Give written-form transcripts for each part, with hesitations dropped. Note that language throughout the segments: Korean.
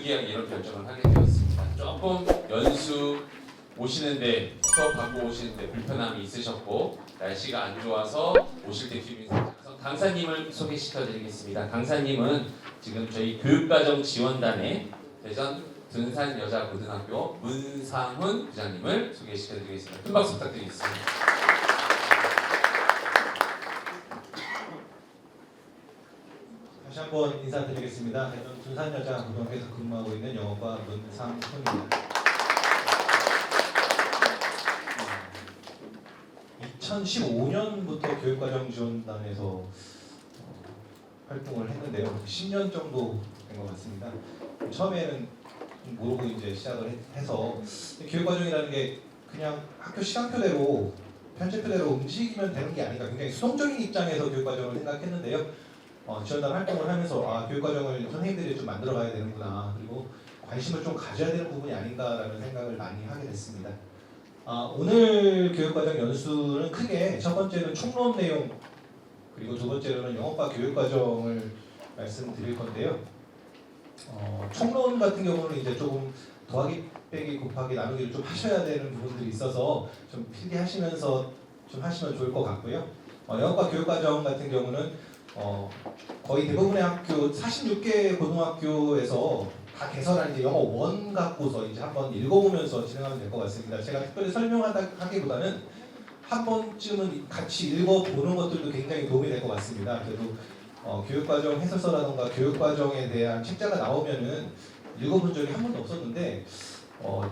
유기하게 이런 결정을 하게 되었습니다. 조금 연수 오시는데 수업 받고 오시는데 불편함이 있으셨고 날씨가 안 좋아서 오실 때 기분이 살짝 강사님을 소개시켜드리겠습니다. 강사님은 지금 저희 교육과정 지원단의 대전 둔산여자고등학교 문상훈 부장님을 소개시켜드리겠습니다. 큰 박수 부탁드리겠습니다. 다시 한번 인사드리겠습니다. 대전 둔산여자고등학교에서 근무하고 있는 영어과 문상훈입니다. 2015년부터 교육과정 지원단에서 활동을 했는데요. 10년 정도 된 것 같습니다. 처음에는 모르고 이제 시작을 해서 교육과정이라는 게 그냥 학교 시간표대로 편제표대로 움직이면 되는 게 아니라 굉장히 수동적인 입장에서 교육과정을 생각했는데요. 지원단 활동을 하면서 교육과정을 선생님들이 좀 만들어가야 되는구나, 그리고 관심을 좀 가져야 되는 부분이 아닌가라는 생각을 많이 하게 됐습니다. 오늘 교육과정 연수는 크게 첫 번째는 총론 내용, 그리고 두 번째로는 영어과 교육과정을 말씀드릴 건데요. 총론 같은 경우는 이제 조금 더하기 빼기 곱하기 나누기를 좀 하셔야 되는 부분들이 있어서 좀 필기하시면서 좀 하시면 좋을 것 같고요. 영어과 교육과정 같은 경우는 거의 대부분의 학교 46개 고등학교에서 다 개설한 이제 영어 원 갖고서 이제 한번 읽어보면서 진행하면 될 것 같습니다. 제가 특별히 설명하기보다는 한 번쯤은 같이 읽어보는 것들도 굉장히 도움이 될 것 같습니다. 그래도 교육과정 해설서라던가 교육과정에 대한 책자가 나오면은 읽어본 적이 한 번도 없었는데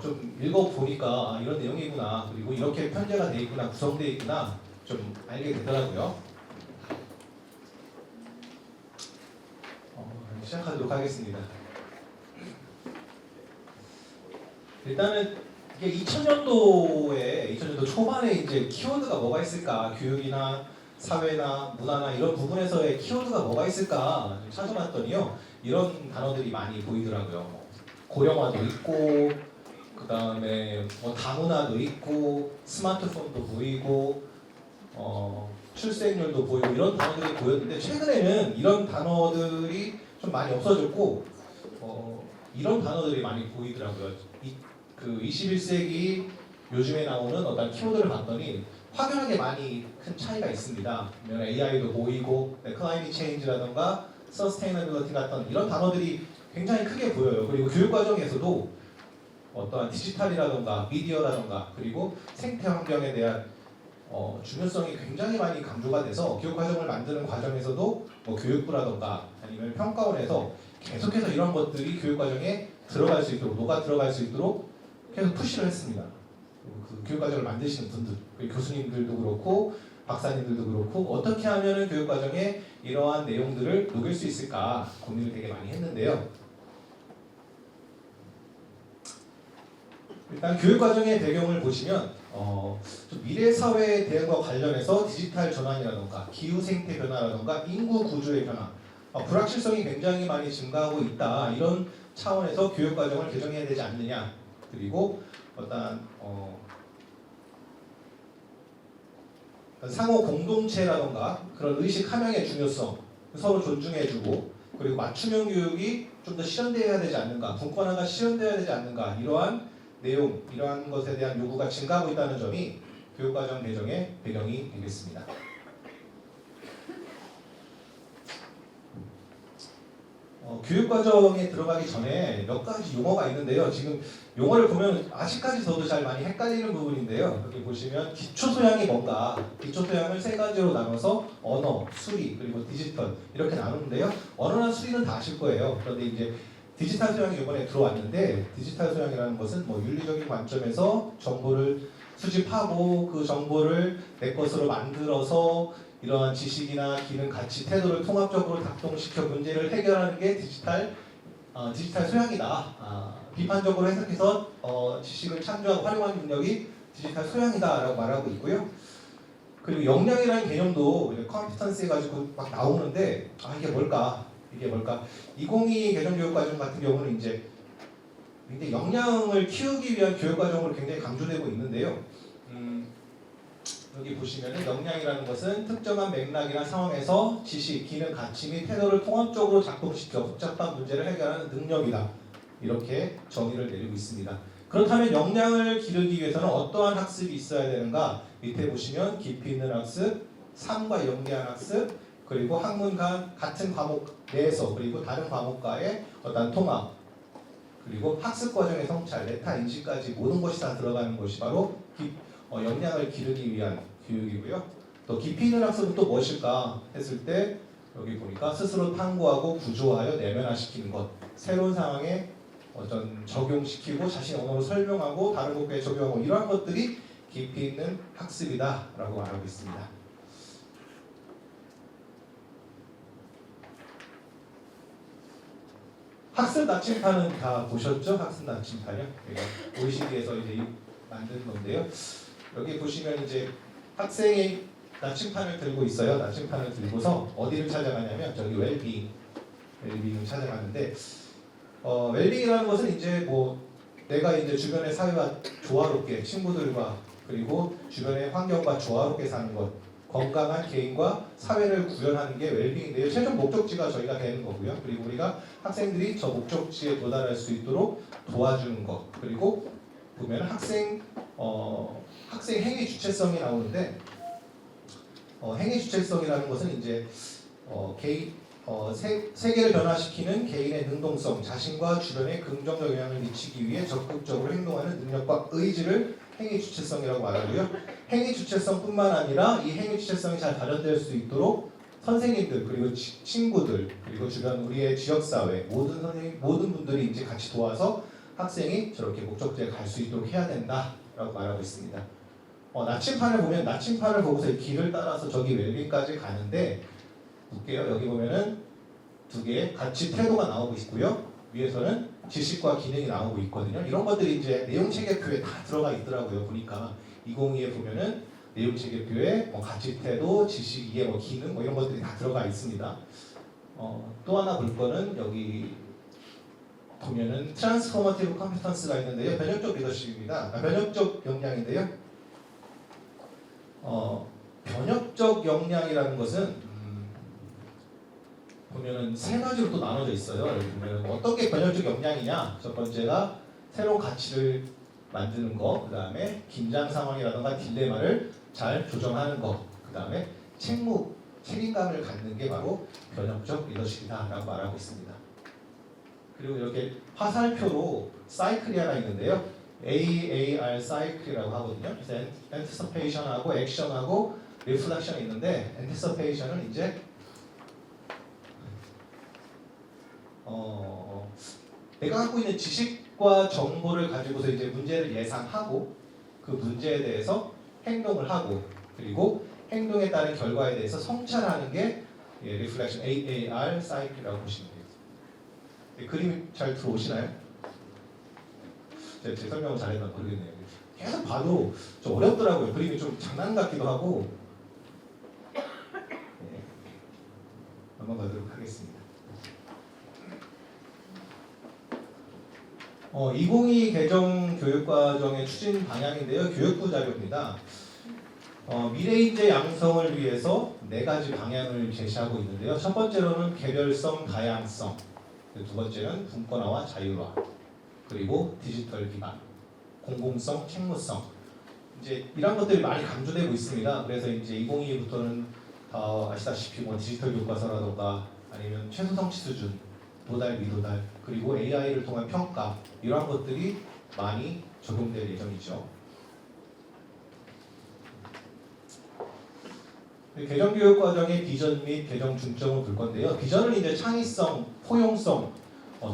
좀 읽어보니까 이런 내용이구나, 그리고 이렇게 편제가 돼 있구나, 구성되어 있구나 좀 알게 되더라고요. 시작하도록 하겠습니다. 일단은 이게 2000년도 초반에 이제 키워드가 뭐가 있을까, 교육이나 사회나 문화나 이런 부분에서의 키워드가 뭐가 있을까 찾아봤더니요, 이런 단어들이 많이 보이더라고요. 고령화도 있고, 그 다음에 다문화도 있고, 스마트폰도 보이고, 출생률도 보이고, 이런 단어들이 보였는데 최근에는 이런 단어들이 좀 많이 없어졌고 이런 단어들이 많이 보이더라고요. 그 21세기 요즘에 나오는 어떤 키워드를 봤더니 확연하게 많이 큰 차이가 있습니다. AI도 보이고, 클라이밋 체인지라던가 서스테이너빌리티 같은 이런 단어들이 굉장히 크게 보여요. 그리고 교육과정에서도 어떠한 디지털이라던가 미디어라던가 그리고 생태 환경에 대한 중요성이 굉장히 많이 강조가 돼서 교육과정을 만드는 과정에서도 교육부라던가 아니면 평가원에서 계속해서 이런 것들이 교육과정에 들어갈 수 있도록, 녹아 들어갈 수 있도록 계속 푸시를 했습니다. 그 교육과정을 만드시는 분들, 교수님들도 그렇고 박사님들도 그렇고 어떻게 하면 교육과정에 이러한 내용들을 녹일 수 있을까 고민을 되게 많이 했는데요. 일단 교육과정의 배경을 보시면 미래 사회 대응과 관련해서 디지털 전환이라던가 기후생태 변화라던가 인구 구조의 변화, 불확실성이 굉장히 많이 증가하고 있다, 이런 차원에서 교육과정을 개정해야 되지 않느냐, 그리고 어떤 상호 공동체라던가 그런 의식 함양의 중요성, 서로 존중해주고, 그리고 맞춤형 교육이 좀 더 실현되어야 되지 않는가, 분권화가 실현되어야 되지 않는가, 이러한 내용, 이러한 것에 대한 요구가 증가하고 있다는 점이 교육과정 개정의 배경이 되겠습니다. 교육과정에 들어가기 전에 몇 가지 용어가 있는데요. 지금 용어를 보면 아직까지 저도 잘 많이 헷갈리는 부분인데요. 여기 보시면 기초소양이 뭔가, 기초소양을 세 가지로 나눠서 언어, 수리, 그리고 디지털 이렇게 나누는데요. 언어나 수리는 다 아실 거예요. 그런데 이제 디지털 소양이 이번에 들어왔는데, 디지털 소양이라는 것은 윤리적인 관점에서 정보를 수집하고 그 정보를 내 것으로 만들어서 이러한 지식이나 기능, 가치, 태도를 통합적으로 작동시켜 문제를 해결하는 게 디지털 소양이다. 비판적으로 해석해서 지식을 창조하고 활용하는 능력이 디지털 소양이다라고 말하고 있고요. 그리고 역량이라는 개념도 컴피턴스 해가지고 막 나오는데 이게 뭘까? 2022 개정교육과정 같은 경우는 이제 굉장히 역량을 키우기 위한 교육과정으로 굉장히 강조되고 있는데요. 여기 보시면은 역량이라는 것은 특정한 맥락이나 상황에서 지식, 기능, 가치 및 태도를 통합적으로 작동시켜 복잡한 문제를 해결하는 능력이다. 이렇게 정의를 내리고 있습니다. 그렇다면 역량을 기르기 위해서는 어떠한 학습이 있어야 되는가? 밑에 보시면 깊이 있는 학습, 삶과 연계한 학습, 그리고 학문 간 같은 과목 내에서 그리고 다른 과목과의 어떤 통합, 그리고 학습 과정의 성찰, 메타 인식까지 모든 것이 다 들어가는 것이 바로 역량을 기르기 위한 교육이고요. 또 깊이 있는 학습은 또 무엇일까 했을 때 여기 보니까 스스로 탐구하고 구조하여 내면화시키는 것, 새로운 상황에 어떤 적용시키고 자신 언어로 설명하고 다른 국가에 적용하고 이러한 것들이 깊이 있는 학습이다라고 말하고 있습니다. 학습 나침판은 다 보셨죠? 학습 나침판이요? OECD에서 이제 만든 건데요. 여기 보시면 이제 학생이 나침판을 들고 있어요. 나침판을 들고서 어디를 찾아가냐면 저기 웰빙을 찾아가는데 웰빙이라는 것은 이제 뭐 내가 이제 주변의 사회와 조화롭게 친구들과 그리고 주변의 환경과 조화롭게 사는 것, 건강한 개인과 사회를 구현하는 게 웰빙인데요. 최종 목적지가 저희가 되는 거고요. 그리고 우리가 학생들이 저 목적지에 도달할 수 있도록 도와주는 것. 그리고 보면 학생 행위 주체성이 나오는데 행위 주체성이라는 것은 이제 세계를 변화시키는 개인의 능동성, 자신과 주변에 긍정적 영향을 미치기 위해 적극적으로 행동하는 능력과 의지를 행위 주체성이라고 말하고요. 행위 주체성뿐만 아니라 이 행위 주체성이 잘 발현될 수 있도록 선생님들 그리고 친구들 그리고 주변 우리의 지역사회 모든 분들이 이제 같이 도와서 학생이 저렇게 목적지에 갈 수 있도록 해야 된다라고 말하고 있습니다. 나침판을 보면 나침판을 보고서 이 길을 따라서 저기 웰빙까지 가는데 볼게요. 여기 보면은 두 개의 가치 태도가 나오고 있고요. 위에서는 지식과 기능이 나오고 있거든요. 이런 것들이 이제 내용 체계표에 다 들어가 있더라고요. 보니까 202에 보면은 내용 체계표에 가치 태도, 지식, 이해, 기능 이런 것들이 다 들어가 있습니다. 또 하나 볼 거는 여기 보면은 트랜스포머티브 컴피턴스가 있는데요. 변혁적 리더십입니다. 변혁적 역량인데요. 변혁적 역량이라는 것은 보면은 세 가지로 또 나눠져 있어요. 여기 보면은 어떤 게 변혁적 역량이냐? 첫 번째가 새로운 가치를 만드는 거, 그 다음에 긴장 상황이라든가 딜레마를 잘 조정하는 거, 그 다음에 책임감을 갖는 게 바로 변혁적 리더십이다라고 말하고 있습니다. 그리고 이렇게 화살표로 사이클이 하나 있는데요. AAR 사이클이라고 하거든요. 그래서 anticipation하고 action하고 reflection이 있는데 anticipation은 이제 내가 갖고 있는 지식과 정보를 가지고서 이제 문제를 예상하고 그 문제에 대해서 행동을 하고 그리고 행동에 따른 결과에 대해서 성찰하는 게 reflection AAR 사이클이라고 보시면 돼요. 그림이 잘 들어오시나요? 제 설명을 잘했나 모르겠네요. 계속 봐도 좀 어렵더라고요. 그림이 좀 장난 같기도 하고. 넘어가도록 하겠습니다. 2022 개정 교육과정의 추진 방향인데요. 교육부 자료입니다. 미래인재 양성을 위해서 4가지 방향을 제시하고 있는데요. 첫 번째로는 개별성, 다양성, 두 번째는 분권화와 자율화, 그리고 디지털 기반, 공공성, 책무성. 이제 이런 것들이 많이 강조되고 있습니다. 그래서 이제 2022부터는 아시다시피 디지털 교과서라던가 아니면 최소 성취 수준, 도달, 미도달, 그리고 AI를 통한 평가 이러한 것들이 많이 적용될 예정이죠. 개정교육과정의 비전 및 개정 중점을 볼 건데요. 비전은 이제 창의성, 포용성,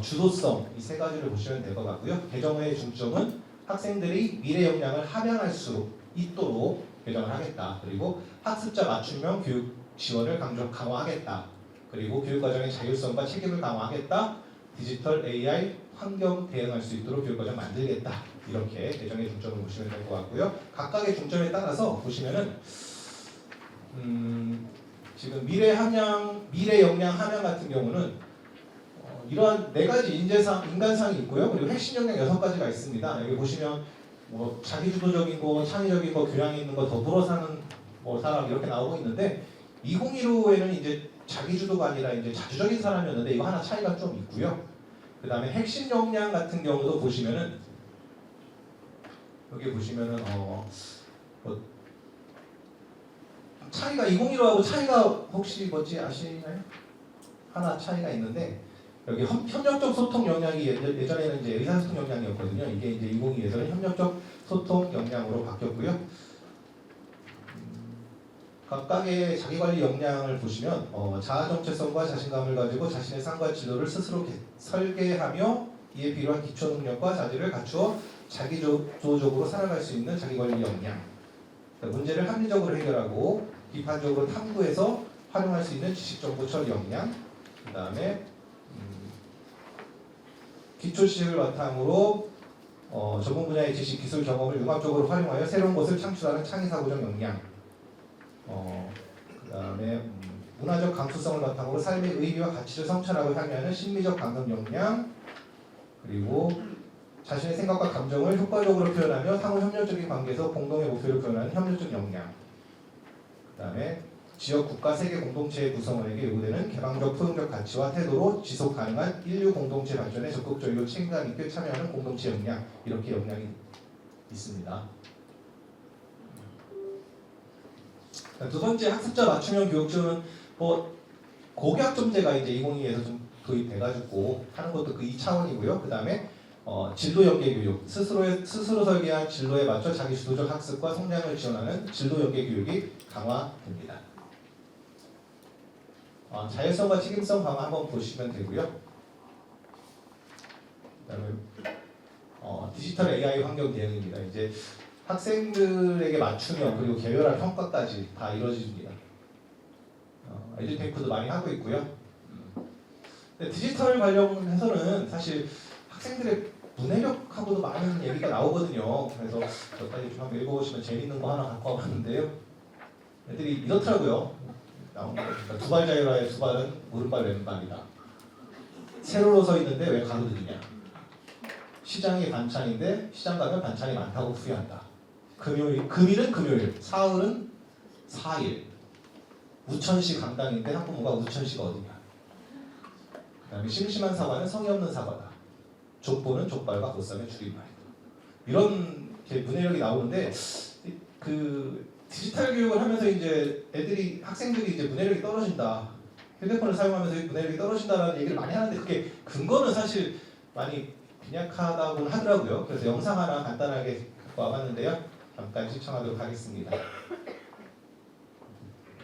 주도성 이 3가지를 보시면 될 것 같고요. 개정의 중점은 학생들이 미래 역량을 함양할 수 있도록 개정을 하겠다. 그리고 학습자 맞춤형 교육 지원을 강화하겠다. 그리고 교육과정의 자율성과 책임을 강화하겠다. 디지털 AI 환경 대응할 수 있도록 교육과정 만들겠다. 이렇게 개정의 중점을 보시면 될 것 같고요. 각각의 중점에 따라서 보시면은 지금 미래 역량 함양 같은 경우는 이러한 4가지 인간상이 있고요. 그리고 핵심 역량 6가지가 있습니다. 여기 보시면 자기주도적인 거, 창의적인 거, 교양 있는 거, 더불어 사는 사람 이렇게 나오고 있는데 2015에는 이제 자기주도가 아니라 이제 자주적인 사람이었는데 이거 하나 차이가 좀 있고요. 그 다음에 핵심 역량 같은 경우도 보시면은 여기 보시면은 뭐 차이가 2015하고 차이가 혹시 뭔지 아시나요? 하나 차이가 있는데 여기 협력적 소통 역량이 예전에는 이제 의사소통 역량이었거든요. 이게 이제 2022에서는 협력적 소통 역량으로 바뀌었고요. 각각의 자기관리 역량을 보시면 자아 정체성과 자신감을 가지고 자신의 삶과 진로를 스스로 설계하며 이에 필요한 기초 능력과 자질을 갖추어 자기주도적으로 살아갈 수 있는 자기관리 역량. 문제를 합리적으로 해결하고 비판적으로 탐구해서 활용할 수 있는 지식정보 처리 역량. 그 다음에 기초 지식을 바탕으로 전문 분야의 지식, 기술, 경험을 융합적으로 활용하여 새로운 것을 창출하는 창의사고적 역량. 그 다음에 문화적 감수성을 바탕으로 삶의 의미와 가치를 성찰하고 향유하는 심리적 감성 역량. 그리고 자신의 생각과 감정을 효과적으로 표현하며 상호 협력적인 관계에서 공동의 목표를 표현하는 협력적 역량. 그 다음에 지역, 국가, 세계 공동체의 구성원에게 요구되는 개방적, 포용적 가치와 태도로 지속 가능한 인류 공동체 발전에 적극적이고 책임감 있게 참여하는 공동체 역량. 이렇게 역량이 있습니다. 두 번째 학습자 맞춤형 교육제는 고교학점제가 이제 2022에서 좀 도입돼가지고 하는 것도 그 2차원이고요. 그 다음에 진로 연계 교육, 스스로 설계한 진로에 맞춰 자기 주도적 학습과 성장을 지원하는 진로 연계 교육이 강화됩니다. 자율성과 책임성 강화 한번 보시면 되고요. 그다음에 디지털 AI 환경 대응입니다. 이제 학생들에게 맞춤형 그리고 개별화 평가까지 다 이루어집니다. 에듀테이크도 많이 하고 있고요. 근데 디지털 관련해서는 사실 학생들의 문해력하고도 많은 얘기가 나오거든요. 그래서 몇 가지 좀 한번 읽어보시면 재밌는 거 하나 갖고 와봤는데요. 애들이 이렇더라고요. 나온 거 보니까 두발 자율화의 두 발은 오른발 왼발이다. 세로로 서 있는데 왜 가로등이냐. 시장이 반찬인데 시장 가면 반찬이 많다고 후회한다. 금일은 금요일, 사흘은 사일. 우천시 강당인데 학부모가 우천시가 어디냐. 그 다음에 심심한 사과는 성의 없는 사과다. 족보는 족발과 보쌈의 줄임말이다. 이런 문해력이 나오는데 그 디지털 교육을 하면서 이제 학생들이 이제 문해력이 떨어진다. 휴대폰을 사용하면서 문해력이 떨어진다라는 얘기를 많이 하는데 그게 근거는 사실 많이 빈약하다고는 하더라고요. 그래서 영상 하나 간단하게 갖고 와봤는데요. 잠깐 시청하도록 하겠습니다.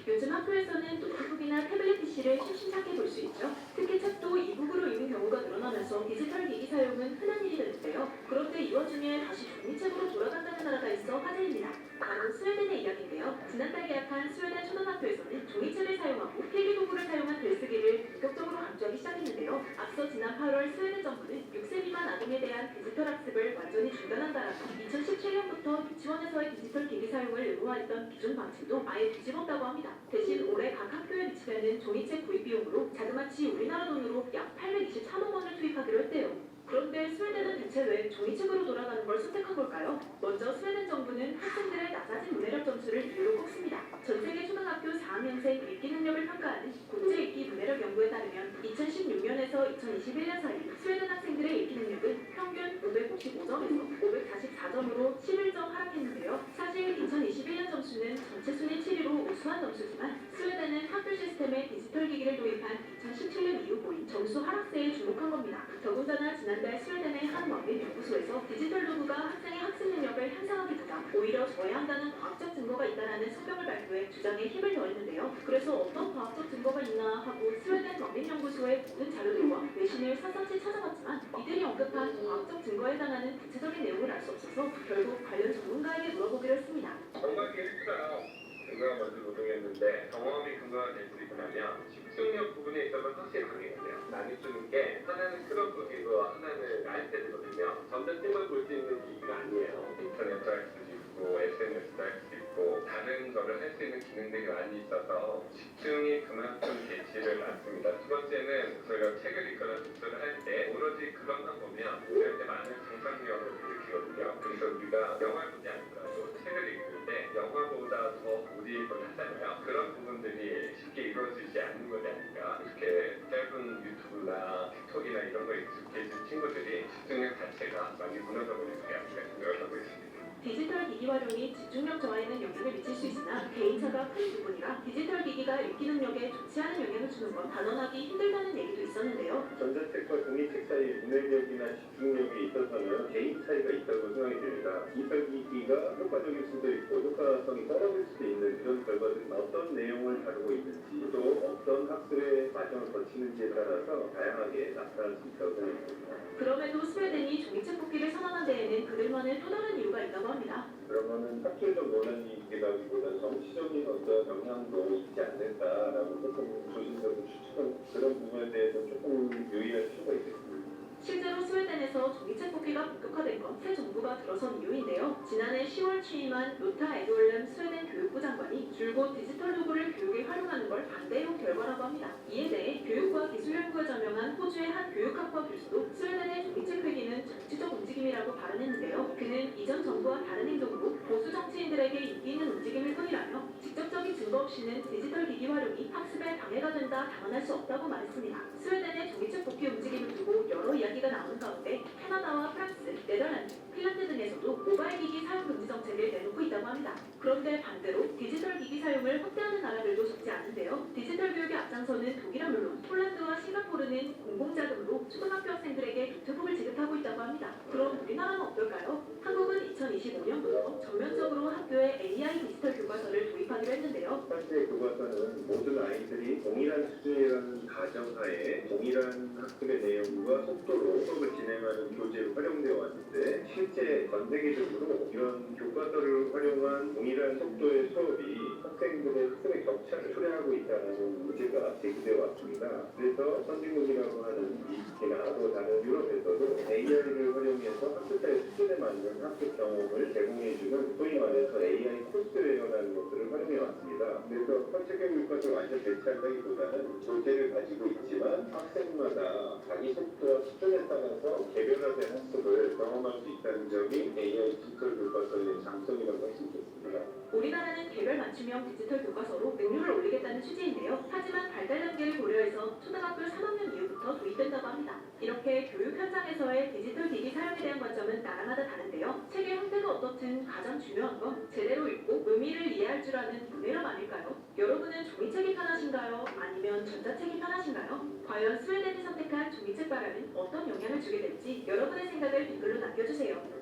요즘 학교에서는 노트북이나 태블릿 PC를 심심찮게 볼 수 있죠. 특히 책도 이북으로 읽는 경우가 늘어나면서 디지털 기기 사용은 흔한 일이 됐는데요. 그런데 이 와중에 다시 종이책으로 돌아간다는 나라가 있어 화제입니다. 바로 스웨덴의 이야기인데요. 지난달 개학한 스웨덴 초등학교에서는 종이책을 사용하고 필기도구를 사용한 글쓰기를 본격적으로 강조하기 시작했는데요. 앞서 지난 8월 스웨덴 정부는 6세 미만 아동에 대한 디지털 학습을 완전히 중단한다라며 2017년부터 유치원에서의 디지털 기기 사용을 의무화했던 기존 방침도 아예 뒤집었다고 합니다. 대신 올해 각 학교에 비치되는 종이책 구입 비용으로 자그마치 우리나라 돈으로 약 823억 원을 투입하기로 했대요. 그런데 스웨덴은 대체 왜 종이책으로 돌아가는 걸 선택한 걸까요? 먼저 스웨덴 정부는 학생들의 낮아진 문해력 점수를 이유로 꼽습니다. 전 세계 초등학교 4학년생 읽기 능력을 평가하는 국제 읽기 문해력 연구에 따르면 2016년에서 2021년 사이 스웨덴 학생들의 읽기 능력은 평균 555점에서 544점으로 11점 하락했는데요. 사실 2021년 점수는 전체 순위 7위로 우수한 점수지만 스웨덴은 학교 시스템에 디지털 기기를 도입한 2017년 이후 보인 점수 하락세에 주목한 겁니다. 더군다나 지난달 스웨덴의 한 왕립 연구소에서 디지털 도구가 학생의 학습 능력을 향상하기보다 오히려 저해한다는 과학적 증거가 있다라는 성명을 발표해 주장에 힘을 더했는데요. 그래서 어떤 과학적 증거가 있나 하고 스웨덴 왕립 연구소의 모든 자료들과 외신을 샅샅이 찾아봤지만 이들이 언급한 과학적 증거에 해당하는 구체적인 내용을 알 수 없어서 결국 관련 전문가에게 물어보기로 했습니다. 정말 재밌어요. 근거가 먼저 노동했는데 경험이 근거가 될 수 있다면 집중력 부분에 있어서 확실히 강해요. 나뉘는 게 하나는 크롬북이고 하나는 아이패드거든요. 전자책만 볼 수 있는 기기가 아니에요. 인터넷도 할 수 있고 SNS도 할 수 있고 다른 거를 할 수 있는 기능들이 많이 있어서 집중이 그만큼 개취를 많습니다. 두 번째는 저희가 책을 읽거나 독서를 할 때 오로지 그것만 보면 그럴 때 많은 상상력을 일으키거든요. 그래서 우리가 영화를 보지 않더라도 책을 읽을 때 영화보다 더 우리보다 낫잖아요. 그런 부분들이 쉽게 이루어지지 않는 것이 아닌가. 이렇게 짧은 유튜브나 틱톡이나 이런 거에 익숙해진 친구들이 집중력 자체가 많이 무너져버리는 게 아닌가 생각을 하고 있습니다. 디지털 기기 활용이 집중력 저하에는 영향을 미칠 수 있으나 개인차가 큰 부분이라 디지털 기기가 읽기 능력에 좋지 않은 영향을 주는 건 단언하기 힘들다는 얘기도 있었는데요. 전자책과 종이책 사이 분해력이나 집중력에 있어서는 개인 차이가 있다고 생각이 듭니다. 디지털 기기가 효과적일 수도 있고 효과성이 떨어질 수도 있는 그런 결과들이 어떤 내용을 다루고 있는지 또 어떤 학습의 과정을 거치는지에 따라서 다양하게 나타날 수 있다고 생각합니다. 그럼에도 스웨덴이 종이책 뽑기를 선언한 데에는 그들만의 또 다른 이유가 있다고 합니다. 그러면은 학술적 논란이기보다는 정치적인 어떤 영향도 있지 않을까라고 조금 조심스럽게 추측한 그런 부분에 대해서 조금 유의할 필요가 있겠습니다. 실제로 스웨덴에서 종이책 뽑기가 본격화된 건 새 정부가 들어선 이유인데요. 지난해 10월 취임한 로타 에드올렘 스웨덴 교육부 장관이 줄곧 디지털 도구를 교육에 활용하는 걸 반대해온 결과라고 합니다. 이에 대해 교육과 기술연구에 저명한 호주의 한 교육학과 교수도 스웨덴의 종이책 회기는 정치적 움직임이라고 발언했는데요. 그는 이전 정부와 다른 행동으로 보수 정치인들에게 인기 있는 움직임일 뿐이라며 직접적인 증거 없이는 디지털 기기 활용이 학습에 방해가 된다 당언할 수 없다고 말했습니다. 스웨덴의 종이책 뽑기 움직임을 두고 여러 이야기가 나오는 가운데 캐나다와 프랑스, 네덜란드, 핀란드 등에서도 모바일 기기 사용 금지 정책을 내놓고 있다고 합니다. 그런데 반대로 디지털 기기 사용을 확대하는 나라들도 적지 않은데요. 디지털 교육에 앞장서는 독일은 물론 폴란드와 싱가포르는 공공자금으로 초등학교 학생들에게 노트북을 지급하고 있다고 합니다. 그럼 우리나라는 어떨까요? 한국은 2025년부터 전면적으로 학교에 AI 디지털 교과서를 도입하기로 했는데요. 현재 교과서는 모든 아이들이 동일한 수준이라는 가정하에 동일한 학습의 내용과 속도로 수업을 진행하는 교재로 활용되어 왔는데 실제 전 세계적으로 이런 교과서를 활용한 동일한 속도의 수업이 학생들의 학습의 격차를 초래하고 있다는 문제가 제기되어 왔습니다. 그래서 선진국이라고 하는 미국이나 또 다른 유럽에서도 AI를 활용해서 학습자의 수준에 맞는 학습 경험을 제공해주는 소위 말해서 AI 코스웨어라는 것들을 활용해 왔습니다. 그래서 선택형 교과서를 완전 대체한다기보다는 교재를 가지고 있지만 학생마다 자기 속도와 수준에 따라서 개별화된 학습을 경험할 수 있다는 점이 AI 디지털 교과서의 장점이라고 할 수 있겠습니다. 우리나라는 개별 맞춤형 디지털 교과서로 능률을 올리겠다는 취지인데요. 하지만 발달 단계를 고려해서 초등학교 3학년 이후부터 도입된다고 합니다. 이렇게 교육 현장에서의 디지털 기기 사용에 대한 관점은 나라마다 다른데요. 책의 형태가 어떻든 가장 중요한 건 제대로 읽고 의미를 이해할 줄 아는 문해력 아닐까요? 여러분은 종이책이 편하신가요? 아니면 전자책이 편하신가요? 과연 스웨덴이 선택한 종이책 발효는 어떤 영향을 주게 될지 여러분의 생각을 댓글로 남겨주세요.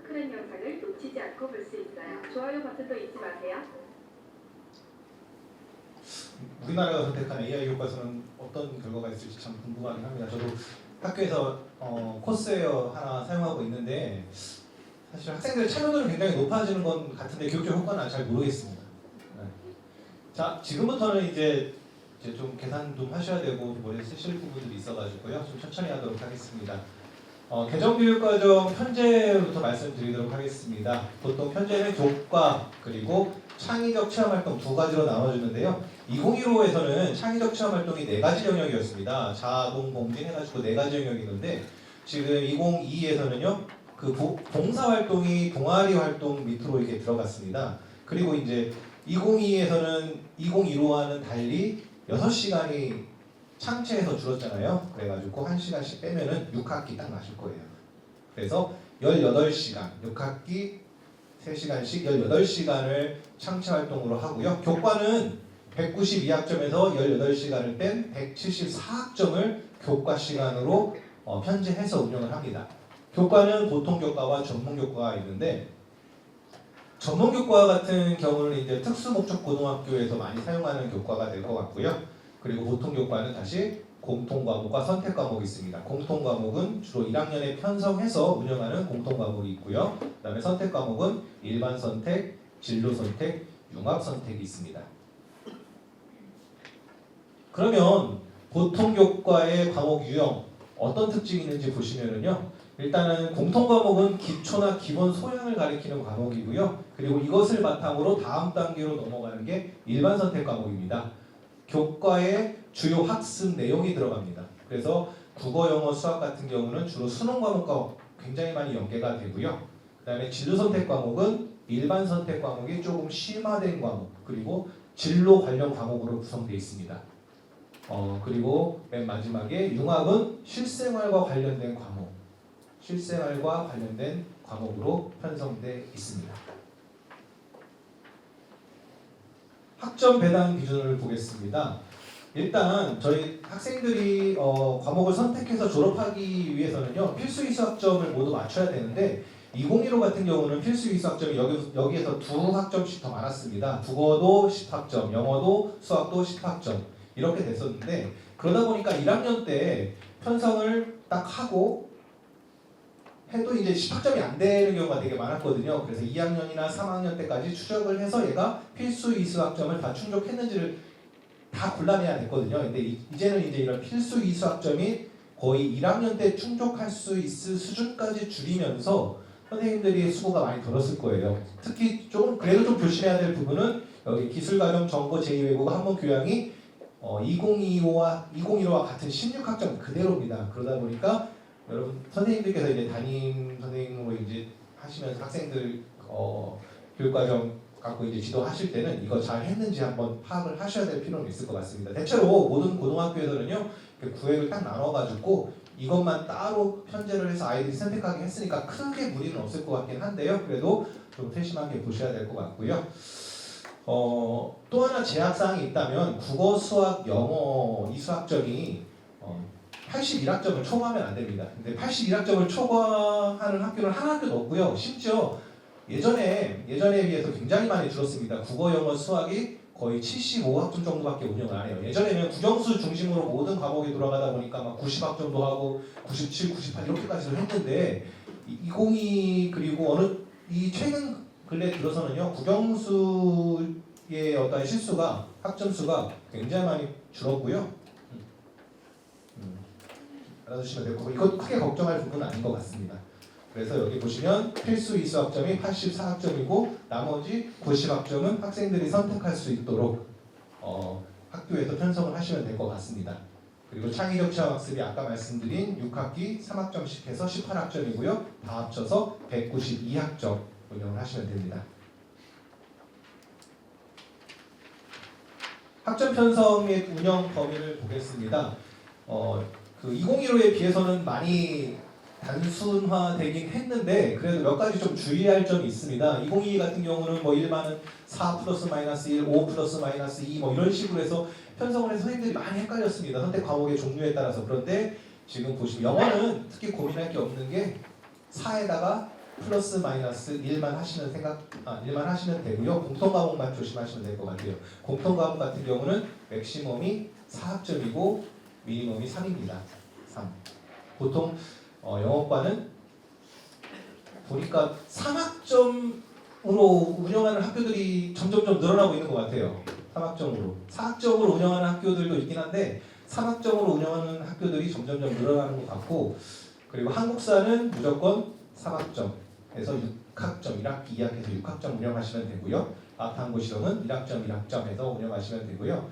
큰 영상을 놓치지 않고 볼 수 있어요. 좋아요 버튼도 잊지 마세요. 우리나라가 선택한 AI 교과서는 어떤 결과가 있을지 참 궁금하긴 합니다. 저도 학교에서 코스웨어 하나 사용하고 있는데 사실 학생들의 참여도는 굉장히 높아지는 건 같은데 교육적 효과는 잘 모르겠습니다. 네. 자, 지금부터는 이제 좀 계산 좀 하셔야 되고 머리에 쓰실 부분들이 있어가지고요. 좀 천천히 하도록 하겠습니다. 개정교육과정 편제부터 말씀드리도록 하겠습니다. 보통 편제는 교과 그리고 창의적 체험활동 두 가지로 나눠주는데요. 2015에서는 창의적 체험활동이 4가지 영역이었습니다. 자동, 공진 해가지고 4가지 영역이는데 지금 2022에서는요. 그 봉사활동이 동아리 활동 밑으로 이렇게 들어갔습니다. 그리고 이제 2022에서는 2015와는 달리 6시간이 창체에서 줄었잖아요. 그래가지고 1시간씩 빼면은 6학기 딱 맞을 거예요. 그래서 18시간, 6학기 3시간씩 18시간을 창체 활동으로 하고요. 교과는 192학점에서 18시간을 뺀 174학점을 교과 시간으로 편제해서 운영을 합니다. 교과는 보통 교과와 전문 교과가 있는데 전문 교과 같은 경우는 이제 특수 목적 고등학교에서 많이 사용하는 교과가 될 것 같고요. 그리고 보통 교과는 다시 공통 과목과 선택 과목이 있습니다. 공통 과목은 주로 1학년에 편성해서 운영하는 공통 과목이 있고요. 그다음에 선택 과목은 일반 선택, 진로 선택, 융합 선택이 있습니다. 그러면 보통 교과의 과목 유형 어떤 특징이 있는지 보시면은요. 일단은 공통 과목은 기초나 기본 소양을 가리키는 과목이고요. 그리고 이것을 바탕으로 다음 단계로 넘어가는 게 일반 선택 과목입니다. 교과의 주요 학습 내용이 들어갑니다. 그래서 국어, 영어, 수학 같은 경우는 주로 수능 과목과 굉장히 많이 연계가 되고요. 그 다음에 진로 선택 과목은 일반 선택 과목이 조금 심화된 과목, 그리고 진로 관련 과목으로 구성되어 있습니다. 그리고 맨 마지막에 융합은 실생활과 관련된 과목, 실생활과 관련된 과목으로 편성되어 있습니다. 학점 배당 기준을 보겠습니다. 일단 저희 학생들이 과목을 선택해서 졸업하기 위해서는요, 필수 이수 학점을 모두 맞춰야 되는데 2015 같은 경우는 필수 이수 학점이 여기에서 2학점씩 더 많았습니다. 국어도 10학점, 영어도 수학도 10학점 이렇게 됐었는데, 그러다 보니까 1학년 때 편성을 딱 하고 해도 이제 10학점이 안 되는 경우가 되게 많았거든요. 그래서 2학년이나 3학년 때까지 추적을 해서 얘가 필수 이수 학점을 다 충족했는지를 다 골라내야 됐거든요. 근데 이제는 이제 이런 필수 이수 학점이 거의 1학년 때 충족할 수 있을 수준까지 줄이면서 선생님들이 수고가 많이 덜었을 거예요. 특히 좀 그래도 좀 조심해야 될 부분은 여기 기술과정, 정보, 제2외국어, 한문 교양이 2015와 같은 16학점 그대로입니다. 그러다 보니까 여러분 선생님들께서 이제 담임 선생님으로 이제 하시면서 학생들 교육과정 갖고 이제 지도하실 때는 이거 잘 했는지 한번 파악을 하셔야 될 필요는 있을 것 같습니다. 대체로 모든 고등학교에서는요, 구획을 딱 나눠가지고 이것만 따로 편제를 해서 아이들이 선택하게 했으니까 크게 무리는 없을 것 같긴 한데요. 그래도 좀 세심하게 보셔야 될 것 같고요. 또 하나 제약사항이 있다면 국어, 수학, 영어 이수학점이 81학점을 초과하면 안 됩니다. 근데 81학점을 초과하는 학교는 한 학교도 없고요. 심지어 예전에 비해서 굉장히 많이 줄었습니다. 국어, 영어, 수학이 거의 75학점 정도밖에 운영을 안 해요. 예전에는 국영수 중심으로 모든 과목이 돌아가다 보니까 막 90학점도 하고 97, 98 이렇게까지도 했는데 2022 그리고 이 최근 근래 들어서는요, 국영수의 어떤 실수가 학점 수가 굉장히 많이 줄었고요. 알아두시면 될 거고, 이것 크게 걱정할 부분은 아닌 것 같습니다. 그래서 여기 보시면 필수 이수 학점이 84학점이고 나머지 90학점은 학생들이 선택할 수 있도록 학교에서 편성을 하시면 될 것 같습니다. 그리고 창의적 체험학습이 아까 말씀드린 6학기 3학점씩 해서 18학점이고요. 다 합쳐서 192학점 운영을 하시면 됩니다. 학점 편성의 운영 범위를 보겠습니다. 2015에 비해서는 많이 단순화되긴 했는데 그래도 몇 가지 좀 주의할 점이 있습니다. 2022 같은 경우는 뭐 1만은 4 플러스 마이너스 1, 5 플러스 마이너스 2 뭐 이런 식으로 해서 편성을 해서 선생님들이 많이 헷갈렸습니다. 선택 과목의 종류에 따라서. 그런데 지금 보시면 영어는 특히 고민할 게 없는 게 4에다가 플러스 마이너스 1만 하시면 되고요. 공통 과목만 조심하시면 될 것 같아요. 공통 과목 같은 경우는 맥시멈이 4학점이고 미니멈이 3입니다. 3. 보통 영어과는 보니까 3학점으로 운영하는 학교들이 점점점 늘어나고 있는 것 같아요. 3학점으로. 4학점으로 운영하는 학교들도 있긴 한데 3학점으로 운영하는 학교들이 점점점 늘어나는 것 같고, 그리고 한국사는 무조건 3학점에서 6학점, 1학기, 2학기에서 6학점 운영하시면 되고요. 아탐고시험은 1학점, 1학점에서 운영하시면 되고요.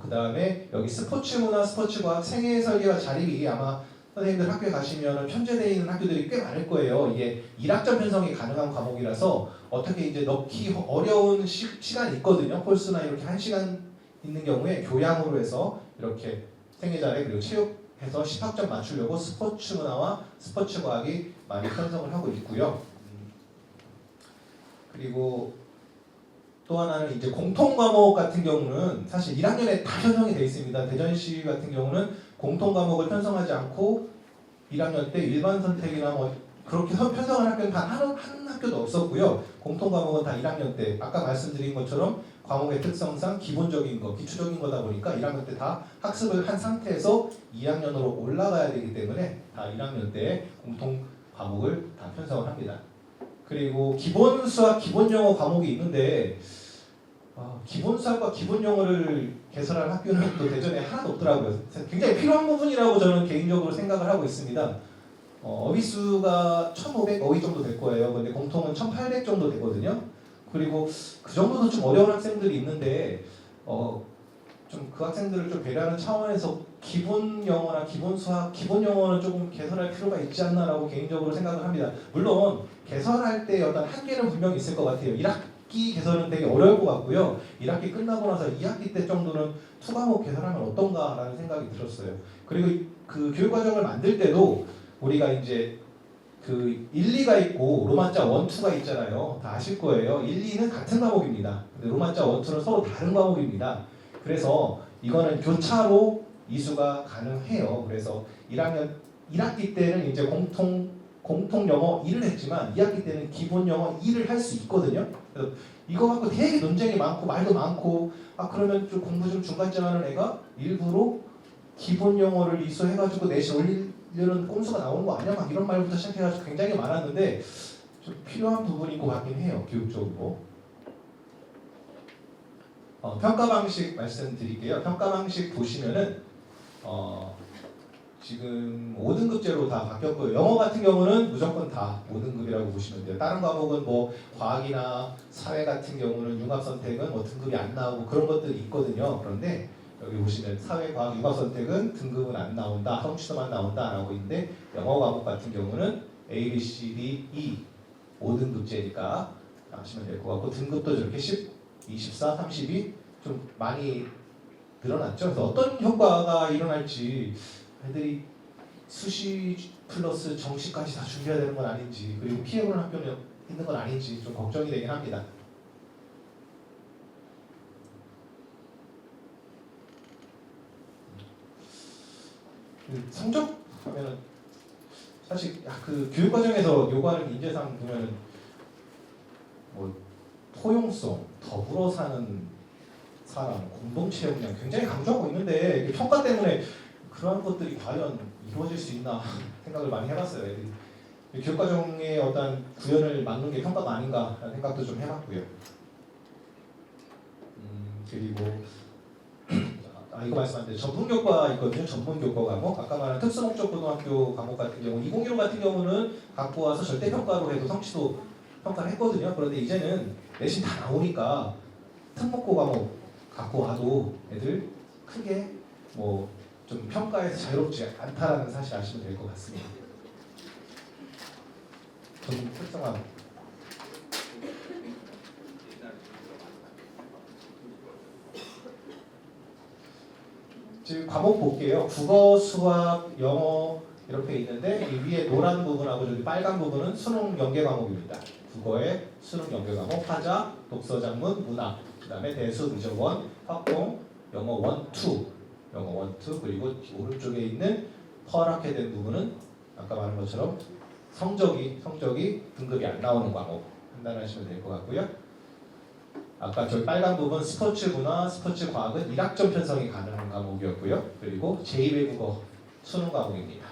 그 다음에 여기 스포츠 문화, 스포츠 과학, 생애 설계와 자립이 아마 선생님들 학교에 가시면 편제되어 있는 학교들이 꽤 많을 거예요. 이게 1학점 편성이 가능한 과목이라서 어떻게 이제 넣기 어려운 시간이 있거든요. 홀수나 이렇게 1시간 있는 경우에 교양으로 해서 이렇게 생애 자립 그리고 체육해서 10학점 맞추려고 스포츠 문화와 스포츠 과학이 많이 편성을 하고 있고요. 그리고 또 하나는 이제 공통 과목 같은 경우는 사실 1학년에 다 편성이 되어 있습니다. 대전시 같은 경우는 공통 과목을 편성하지 않고 1학년 때 일반 선택이나 뭐 그렇게 편성한 학교는 단 한 학교도 없었고요. 공통 과목은 다 1학년 때 아까 말씀드린 것처럼 과목의 특성상 기본적인 거, 기초적인 거다 보니까 1학년 때 다 학습을 한 상태에서 2학년으로 올라가야 되기 때문에 다 1학년 때 공통 과목을 다 편성을 합니다. 그리고 기본 수학, 기본 영어 과목이 있는데 기본 수학과 기본 영어를 개설한 학교는 또 대전에 하나도 없더라고요. 굉장히 필요한 부분이라고 저는 개인적으로 생각을 하고 있습니다. 어휘수가 1,500 어휘 정도 될 거예요. 근데 공통은 1,800 정도 되거든요. 그리고 그 정도도 좀 어려운 학생들이 있는데 좀 그 학생들을 좀 배려하는 차원에서 기본 영어나 기본 수학, 기본 영어는 조금 개선할 필요가 있지 않나라고 개인적으로 생각을 합니다. 물론 개선할 때 어떤 한계는 분명히 있을 것 같아요. 1학기 개선은 되게 어려울 것 같고요. 1학기 끝나고 나서 2학기 때 정도는 투과목 개선하면 어떤가라는 생각이 들었어요. 그리고 그 교육과정을 만들 때도 우리가 이제 그 1, 2가 있고 로마자 1, 2가 있잖아요. 다 아실 거예요. 1, 2는 같은 과목입니다. 근데 로마자 1, 2는 서로 다른 과목입니다. 그래서 이거는 교차로 이수가 가능해요. 그래서 1학기 때는 이제 공통 영어 1을 했지만 2학기 때는 기본 영어 2를 할 수 있거든요. 그래서 이거 갖고 되게 논쟁이 많고 말도 많고 그러면 좀 공부 좀 중간쯤 하는 애가 일부러 기본 영어를 이수해가지고 내신 올리려는 꼼수가 나오는 거 아니야? 막 이런 말부터 시작해가지고 굉장히 많았는데 좀 필요한 부분인 것 같긴 해요. 교육적으로. 평가 방식 말씀드릴게요. 평가 방식 보시면은 지금 5등급제로 다 바뀌었고요. 영어 같은 경우는 무조건 다 5등급이라고 보시면 돼요. 다른 과목은 뭐 과학이나 사회 같은 경우는 융합 선택은 뭐 등급이 안 나오고 그런 것들이 있거든요. 그런데 여기 보시면 사회, 과학, 융합 선택은 등급은 안 나온다, 성취도만 나온다라고 있는데 영어 과목 같은 경우는 A, B, C, D, E 5등급제니까 아시면 될 것 같고 등급도 저렇게 10, 24, 32 좀 많이 늘어났죠. 그래서 어떤 효과가 일어날지 애들이 수시 플러스 정시까지 다 준비해야 되는 건 아닌지 그리고 피해보는 학교는 있는 건 아닌지 좀 걱정이 되긴 합니다. 성적 하면은 사실 그 교육 과정에서 요구하는 인재상 보면은 뭐 포용성, 더불어 사는 사람, 공동체 역량 굉장히 강조하고 있는데 평가 때문에 그러한 것들이 과연 이루어질 수 있나 생각을 많이 해봤어요. 애들이. 교육 과정의 어떤 구현을 막는 게 평가가 아닌가라는 생각도 좀 해봤고요. 그리고 이거 말씀하셨는데 전문교과 있거든요. 전문교과 과목. 아까 말한 특수목적고등학교 과목 같은 경우 2015 같은 경우는 갖고 와서 절대평가로 해도 성취도 평가를 했거든요. 그런데 이제는 내신 다 나오니까 특목고 과목 갖고 와도 애들 크게 뭐 좀 평가에서 자유롭지 않다라는 사실 아시면 될 것 같습니다. 좀 특성화. 지금 과목 볼게요. 국어, 수학, 영어 이렇게 있는데 이 위에 노란 부분하고 저기 빨간 부분은 수능 연계 과목입니다. 국어의 수능 연계 과목, 화자, 독서 장문, 문학, 그다음에 대수, 미적원, 확공, 영어 1, 2, 영어 1, 2 그리고 오른쪽에 있는 허락해 된 부분은 아까 말한 것처럼 성적이 등급이 안 나오는 과목 판단하시면 될 것 같고요. 아까 저기 빨간 부분 스포츠 문화, 스포츠 과학은 1학점 편성이 가능한 과목이었고요. 그리고 제2외국어 수능 과목입니다.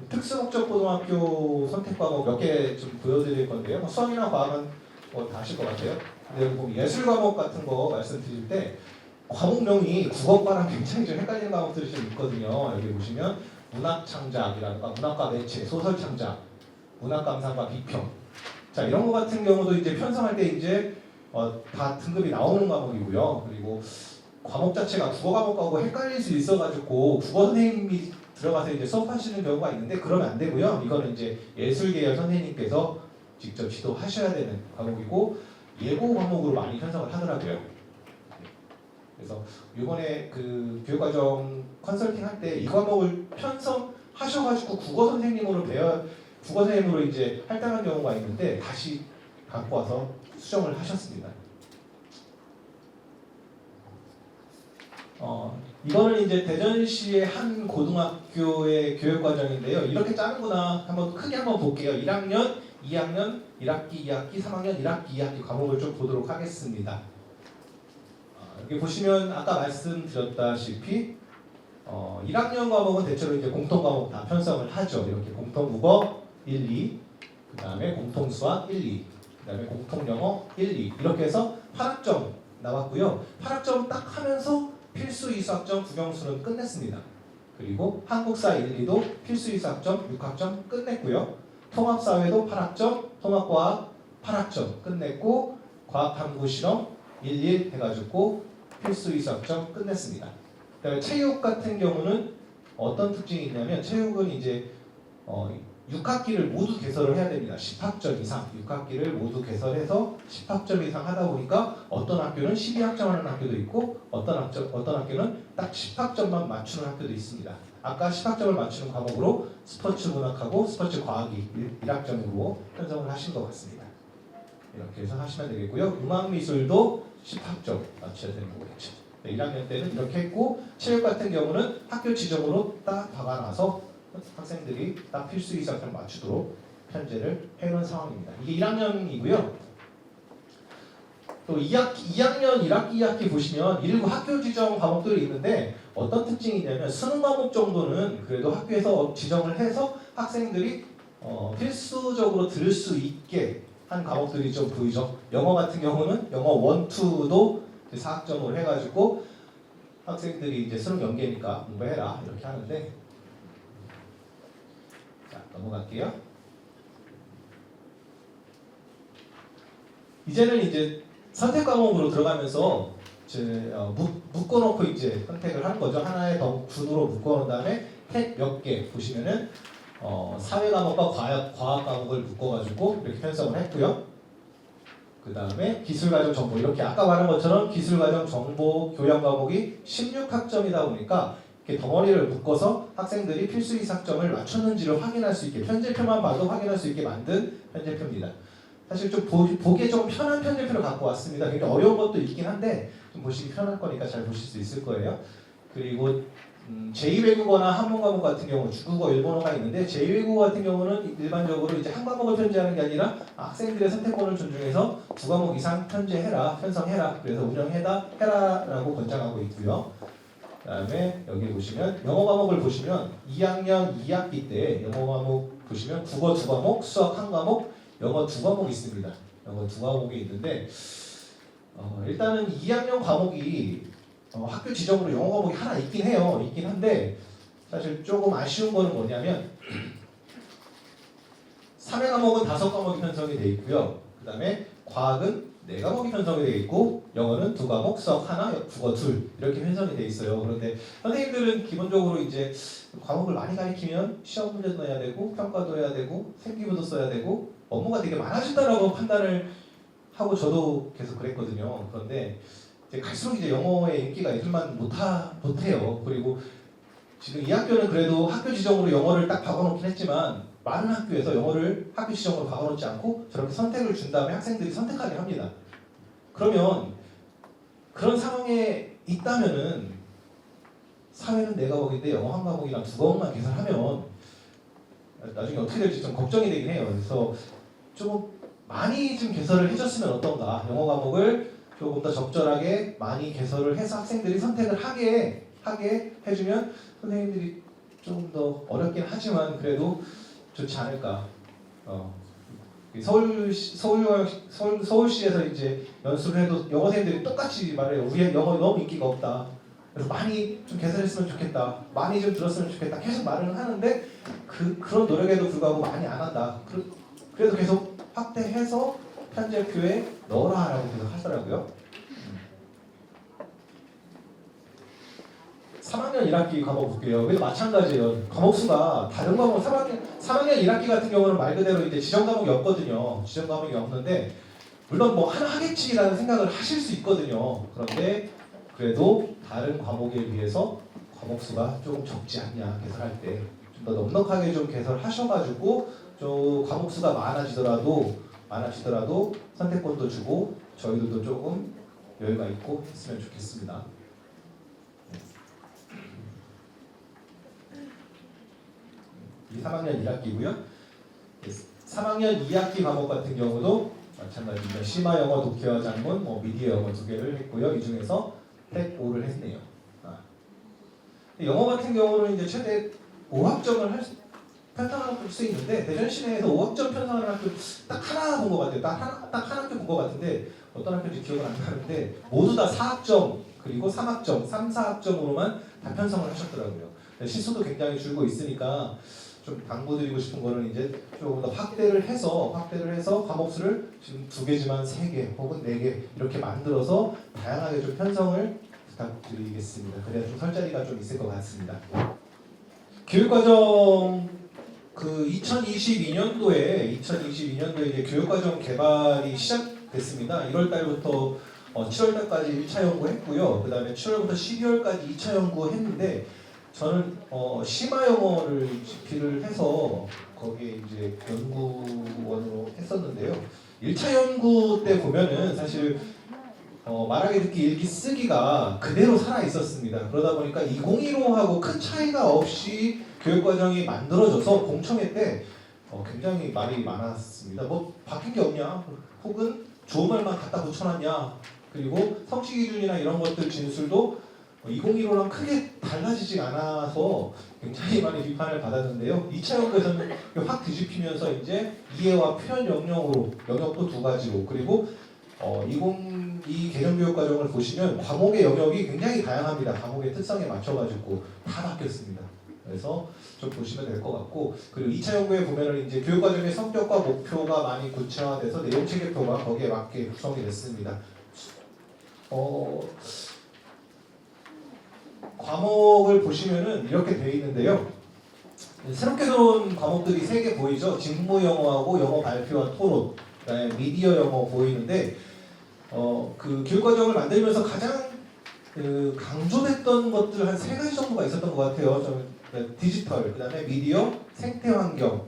특수목적고등학교 선택 과목 몇 개 좀 보여드릴 건데요. 수학이나 과학은 다 아실 것 같아요. 근데 여기 예술 과목 같은 거 말씀드릴 때 과목명이 국어과랑 굉장히 좀 헷갈리는 과목들이 좀 있거든요. 여기 보시면 문학 창작이라든가 문학과 매체, 소설 창작, 문학 감상과 비평. 자 이런 거 같은 경우도 이제 편성할 때 이제 다 등급이 나오는 과목이고요. 그리고 과목 자체가 국어 과목하고 헷갈릴 수 있어가지고 국어 선생님이 들어가서 이제 수업하시는 경우가 있는데 그러면 안 되고요. 이거는 이제 예술 계열 선생님께서 직접 지도하셔야 되는 과목이고 예고 과목으로 많이 편성을 하더라고요. 그래서 이번에 그 교육과정 컨설팅 할 때 이 과목을 편성하셔가지고 국어 선생님으로 이제 할당한 경우가 있는데 다시 갖고 와서 수정을 하셨습니다. 이거는 이제 대전시의 한 고등학교의 교육과정인데요. 이렇게 짜는구나 크게 한번 볼게요. 1학년, 2학년, 1학기, 2학기, 3학년, 1학기, 2학기 과목을 좀 보도록 하겠습니다. 여기 보시면 아까 말씀드렸다시피 1학년 과목은 대체로 이제 공통 과목 다 편성을 하죠. 이렇게 공통 국어 1, 2, 그 다음에 공통 수학 1, 2, 그 다음에 공통 영어 1, 2 이렇게 해서 8학점 나왔고요. 8학점 딱 하면서 필수 이수학점 국영수는 끝냈습니다. 그리고 한국사 1, 2도 필수 이수학점 6학점 끝냈고요. 통합사회도 8학점, 통합과학 8학점 끝냈고 과학탐구 실험 11 해가지고 필수 20점 끝냈습니다. 그다음에 체육 같은 경우는 어떤 특징이 있냐면 체육은 이제 6학기를 모두 개설을 해야 됩니다. 10학점 이상 6학기를 모두 개설해서 10학점 이상 하다 보니까 어떤 학교는 12학점 하는 학교도 있고 어떤 학교는 딱 10학점만 맞추는 학교도 있습니다. 아까 10학점을 맞추는 과목으로 스포츠 문학하고 스포츠 과학이 1학점으로 편성을 하신 것 같습니다. 이렇게 해서 하시면 되겠고요. 음악미술도 10학점 맞춰야 되는 거겠죠. 1학년 때는 이렇게 했고 체육 같은 경우는 학교 지정으로 딱 박아놔서 학생들이 딱 필수 이상을 맞추도록 편제를 해놓은 상황입니다. 이게 1학년이고요. 또 2학년 1학기 2학기 보시면 일부 학교 지정 과목들이 있는데 어떤 특징이 있냐면 수능 과목 정도는 그래도 학교에서 지정을 해서 학생들이 필수적으로 들을 수 있게 한 과목들이 좀 보이죠. 영어 같은 경우는 영어 1, 2도 4학점으로 해가지고 학생들이 이제 수능 연계니까 공부해라 이렇게 하는데 자 넘어갈게요. 이제는 이제 선택 과목으로 들어가면서 묶어놓고 이제 선택을 하는 거죠. 하나의 구도로 묶어놓은 다음에 탭 몇 개 보시면은 사회 과목과 과학 과목을 묶어가지고 이렇게 편성을 했고요. 그 다음에 기술과정 정보 이렇게 아까 말한 것처럼 기술과정 정보 교양 과목이 16학점이다 보니까 이렇게 덩어리를 묶어서 학생들이 필수 이상점을 맞췄는지를 확인할 수 있게 편제표만 봐도 확인할 수 있게 만든 편제표입니다. 사실 좀 보기에 좀 편한 편제표를 갖고 왔습니다. 굉장히 어려운 것도 있긴 한데 좀 보시기 편할 거니까 잘 보실 수 있을 거예요. 그리고 제2외국어나 한문 과목 같은 경우 중국어, 일본어가 있는데 제2외국어 같은 경우는 일반적으로 이제 한 과목을 편제하는 게 아니라 학생들의 선택권을 존중해서 2과목 이상 편제해라, 편성해라. 그래서 해라라고 권장하고 있고요. 그다음에 여기 보시면 영어 과목을 보시면 2학년 2학기 때 영어 과목 보시면 국어 2과목, 수학 1과목, 영어 2과목이 있습니다. 영어 2과목이 있는데 일단은 2학년 과목이 학교 지정으로 영어 과목이 하나 있긴 해요. 있긴 한데 사실 조금 아쉬운 거는 뭐냐면 3회 과목은 5과목이 편성이 돼 있고요. 그 다음에 과학은 4과목이 편성이 돼 있고 영어는 2과목, 수학 하나, 국어 2 이렇게 편성이 돼 있어요. 그런데 선생님들은 기본적으로 이제 과목을 많이 가르치면 시험 문제도 내야 되고 평가도 해야 되고 생기부도 써야 되고 업무가 되게 많아진다라고 판단을 하고 저도 계속 그랬거든요. 그런데 이제 갈수록 이제 영어의 인기가 있을만 못해요. 그리고 지금 이 학교는 그래도 학교 지정으로 영어를 딱 박아놓긴 했지만 많은 학교에서 영어를 학교 지정으로 박아놓지 않고 저렇게 선택을 준 다음에 학생들이 선택하게 합니다. 그러면 그런 상황에 있다면은 사회는 4과목인데 영어 1과목이랑 2과목만 개설하면 나중에 어떻게 될지 좀 걱정이 되긴 해요. 그래서 좀 많이 좀 개설을 해줬으면 어떤가. 영어 과목을 조금 더 적절하게 많이 개설을 해서 학생들이 선택을 하게 해주면 선생님들이 좀 더 어렵긴 하지만 그래도 좋지 않을까. 서울시에서 이제 연수를 해도 영어 선생님들이 똑같이 말해요. 우리 영어 너무 인기가 없다. 그래서 많이 좀 개설했으면 좋겠다. 많이 좀 들었으면 좋겠다. 계속 말을 하는데 그런 노력에도 불구하고 많이 안 한다. 그래도 계속 확대해서 편제표에 넣어라라고 계속 하더라고요. 3학년 1학기 과목 볼게요. 여기도 마찬가지예요. 과목 수가 다른 과목 3학년 1학기 같은 경우는 말 그대로 이제 지정 과목이 없거든요. 지정 과목이 없는데 물론 뭐 하나 하겠지라는 생각을 하실 수 있거든요. 그런데 그래도 다른 과목에 비해서 과목 수가 조금 적지 않냐 개설할 때 좀 더 넉넉하게 좀 개설하셔가지고 좀 과목 수가 많아지더라도 선택권도 주고 저희들도 조금 여유가 있고 했으면 좋겠습니다. 3학년 1학기고요. 3학년 2학기 과목 같은 경우도 마찬가지입니다. 심화 영어, 독해와 작문, 미디어 영어 2개를 했고요. 이 중에서 tek 5를 했네요. 영어 같은 경우는 이제 최대 5학점을 편성할 수 있는데 대전 시내에서 5학점 편성하는 학교 딱 하나 본 것 같아요. 딱 한 학교 본 것 같은데 어떤 학교인지 기억은 안 나는데 모두 다 4학점 그리고 3학점, 3, 4학점으로만 다 편성을 하셨더라고요. 실수도 굉장히 줄고 있으니까 좀 당부드리고 싶은 거는 이제 조금 더 확대를 해서 과목 수를 지금 2개지만 3개 혹은 4개 이렇게 만들어서 다양하게 좀 편성을 부탁드리겠습니다. 그래야 좀 설 자리가 좀 있을 것 같습니다. 교육과정 그 2022년도에 이제 교육과정 개발이 시작됐습니다. 1월 달부터 7월 달까지 1차 연구했고요. 그 다음에 7월부터 12월까지 2차 연구했는데 저는 심화 영어를 집필을 해서 거기에 이제 연구원으로 했었는데요. 1차 연구 때 보면은 사실 말하기 듣기 읽기 쓰기가 그대로 살아 있었습니다. 그러다 보니까 2015하고 큰 차이가 없이 교육과정이 만들어져서 공청회 때 굉장히 말이 많았습니다. 뭐 바뀐 게 없냐? 혹은 좋은 말만 갖다 붙여놨냐? 그리고 성취 기준이나 이런 것들 진술도 2015랑 크게 달라지지 않아서 굉장히 많이 비판을 받았는데요. 2차 연구에서는 확 뒤집히면서 이제 이해와 표현 영역도 2가지로 그리고 2022 개정교육과정을 보시면 과목의 영역이 굉장히 다양합니다. 과목의 특성에 맞춰가지고 다 바뀌었습니다. 그래서 좀 보시면 될 것 같고 그리고 2차 연구에 보면은 이제 교육과정의 성격과 목표가 많이 구체화돼서 내용 체계표가 거기에 맞게 구성이 됐습니다. 과목을 보시면은 이렇게 되어 있는데요. 새롭게 들어온 과목들이 3개 보이죠? 직무 영어하고 영어 발표와 토론, 그다음에 미디어 영어 보이는데 그 교육과정을 만들면서 가장 강조됐던 것들 한 3가지 정도가 있었던 것 같아요. 디지털, 그다음에 미디어, 생태 환경,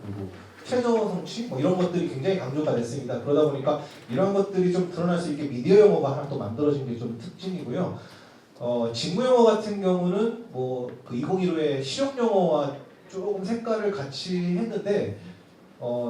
그리고 최저 성취 뭐 이런 것들이 굉장히 강조가 됐습니다. 그러다 보니까 이런 것들이 좀 드러날 수 있게 미디어 영어가 하나 또 만들어진 게 좀 특징이고요. 직무 영어 같은 경우는 뭐 그 2015의 실용 영어와 조금 색깔을 같이 했는데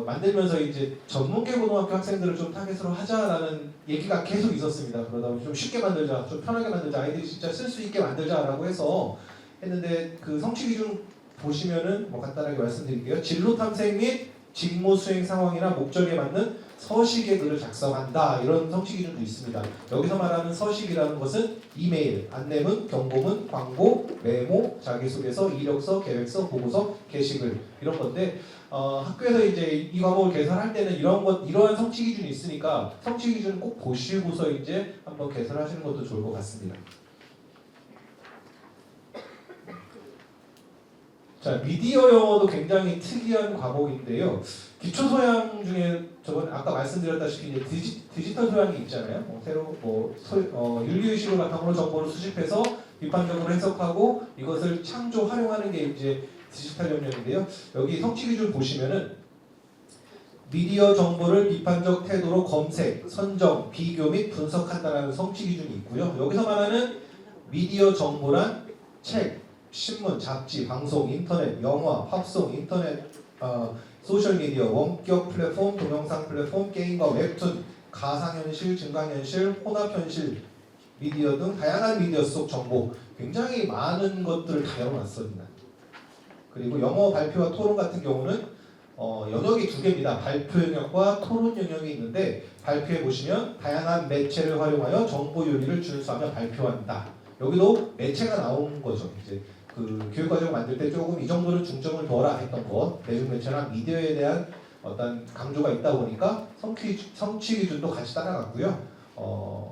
만들면서 이제 전문계 고등학교 학생들을 좀 타겟으로 하자라는 얘기가 계속 있었습니다. 그러다 보니 좀 쉽게 만들자, 좀 편하게 만들자, 아이들이 진짜 쓸 수 있게 만들자라고 해서 했는데 그 성취 기준 보시면은 뭐 간단하게 말씀드릴게요. 진로 탐색 및 직무 수행 상황이나 목적에 맞는 서식의 글을 작성한다 이런 성취 기준도 있습니다. 여기서 말하는 서식이라는 것은 이메일, 안내문, 경고문, 광고, 메모, 자기소개서, 이력서, 계획서, 보고서, 게시글 이런 건데 학교에서 이제 이 과목을 개설할 때는 이러한 성취 기준이 있으니까 성취 기준 꼭 보시고서 이제 한번 개설하시는 것도 좋을 것 같습니다. 자, 미디어 영어도 굉장히 특이한 과목인데요. 기초 소양 중에 저번에 아까 말씀드렸다시피 이제 디지털 소양이 있잖아요. 새로 윤리의식을 바탕으로 정보를 수집해서 비판적으로 해석하고 이것을 창조 활용하는 게 이제 디지털 영역인데요. 여기 성취 기준 보시면은 미디어 정보를 비판적 태도로 검색, 선정, 비교 및 분석한다라는 성취 기준이 있고요. 여기서 말하는 미디어 정보란 책, 신문, 잡지, 방송, 인터넷, 영화, 팝송, 인터넷, 소셜미디어, 원격 플랫폼, 동영상 플랫폼, 게임과 웹툰, 가상현실, 증강현실, 혼합현실 미디어 등 다양한 미디어 속 정보 굉장히 많은 것들을 다 열어놨습니다. 그리고 영어 발표와 토론 같은 경우는 영역이 2개입니다. 발표 영역과 토론 영역이 있는데 발표해 보시면 다양한 매체를 활용하여 정보 요리를 준수하며 발표한다. 여기도 매체가 나온 거죠. 이제 그 교육과정 만들 때 조금 이 정도는 중점을 둬라 했던 것, 대중 매체나 미디어에 대한 어떤 강조가 있다 보니까 성취 기준도 같이 따라갔고요.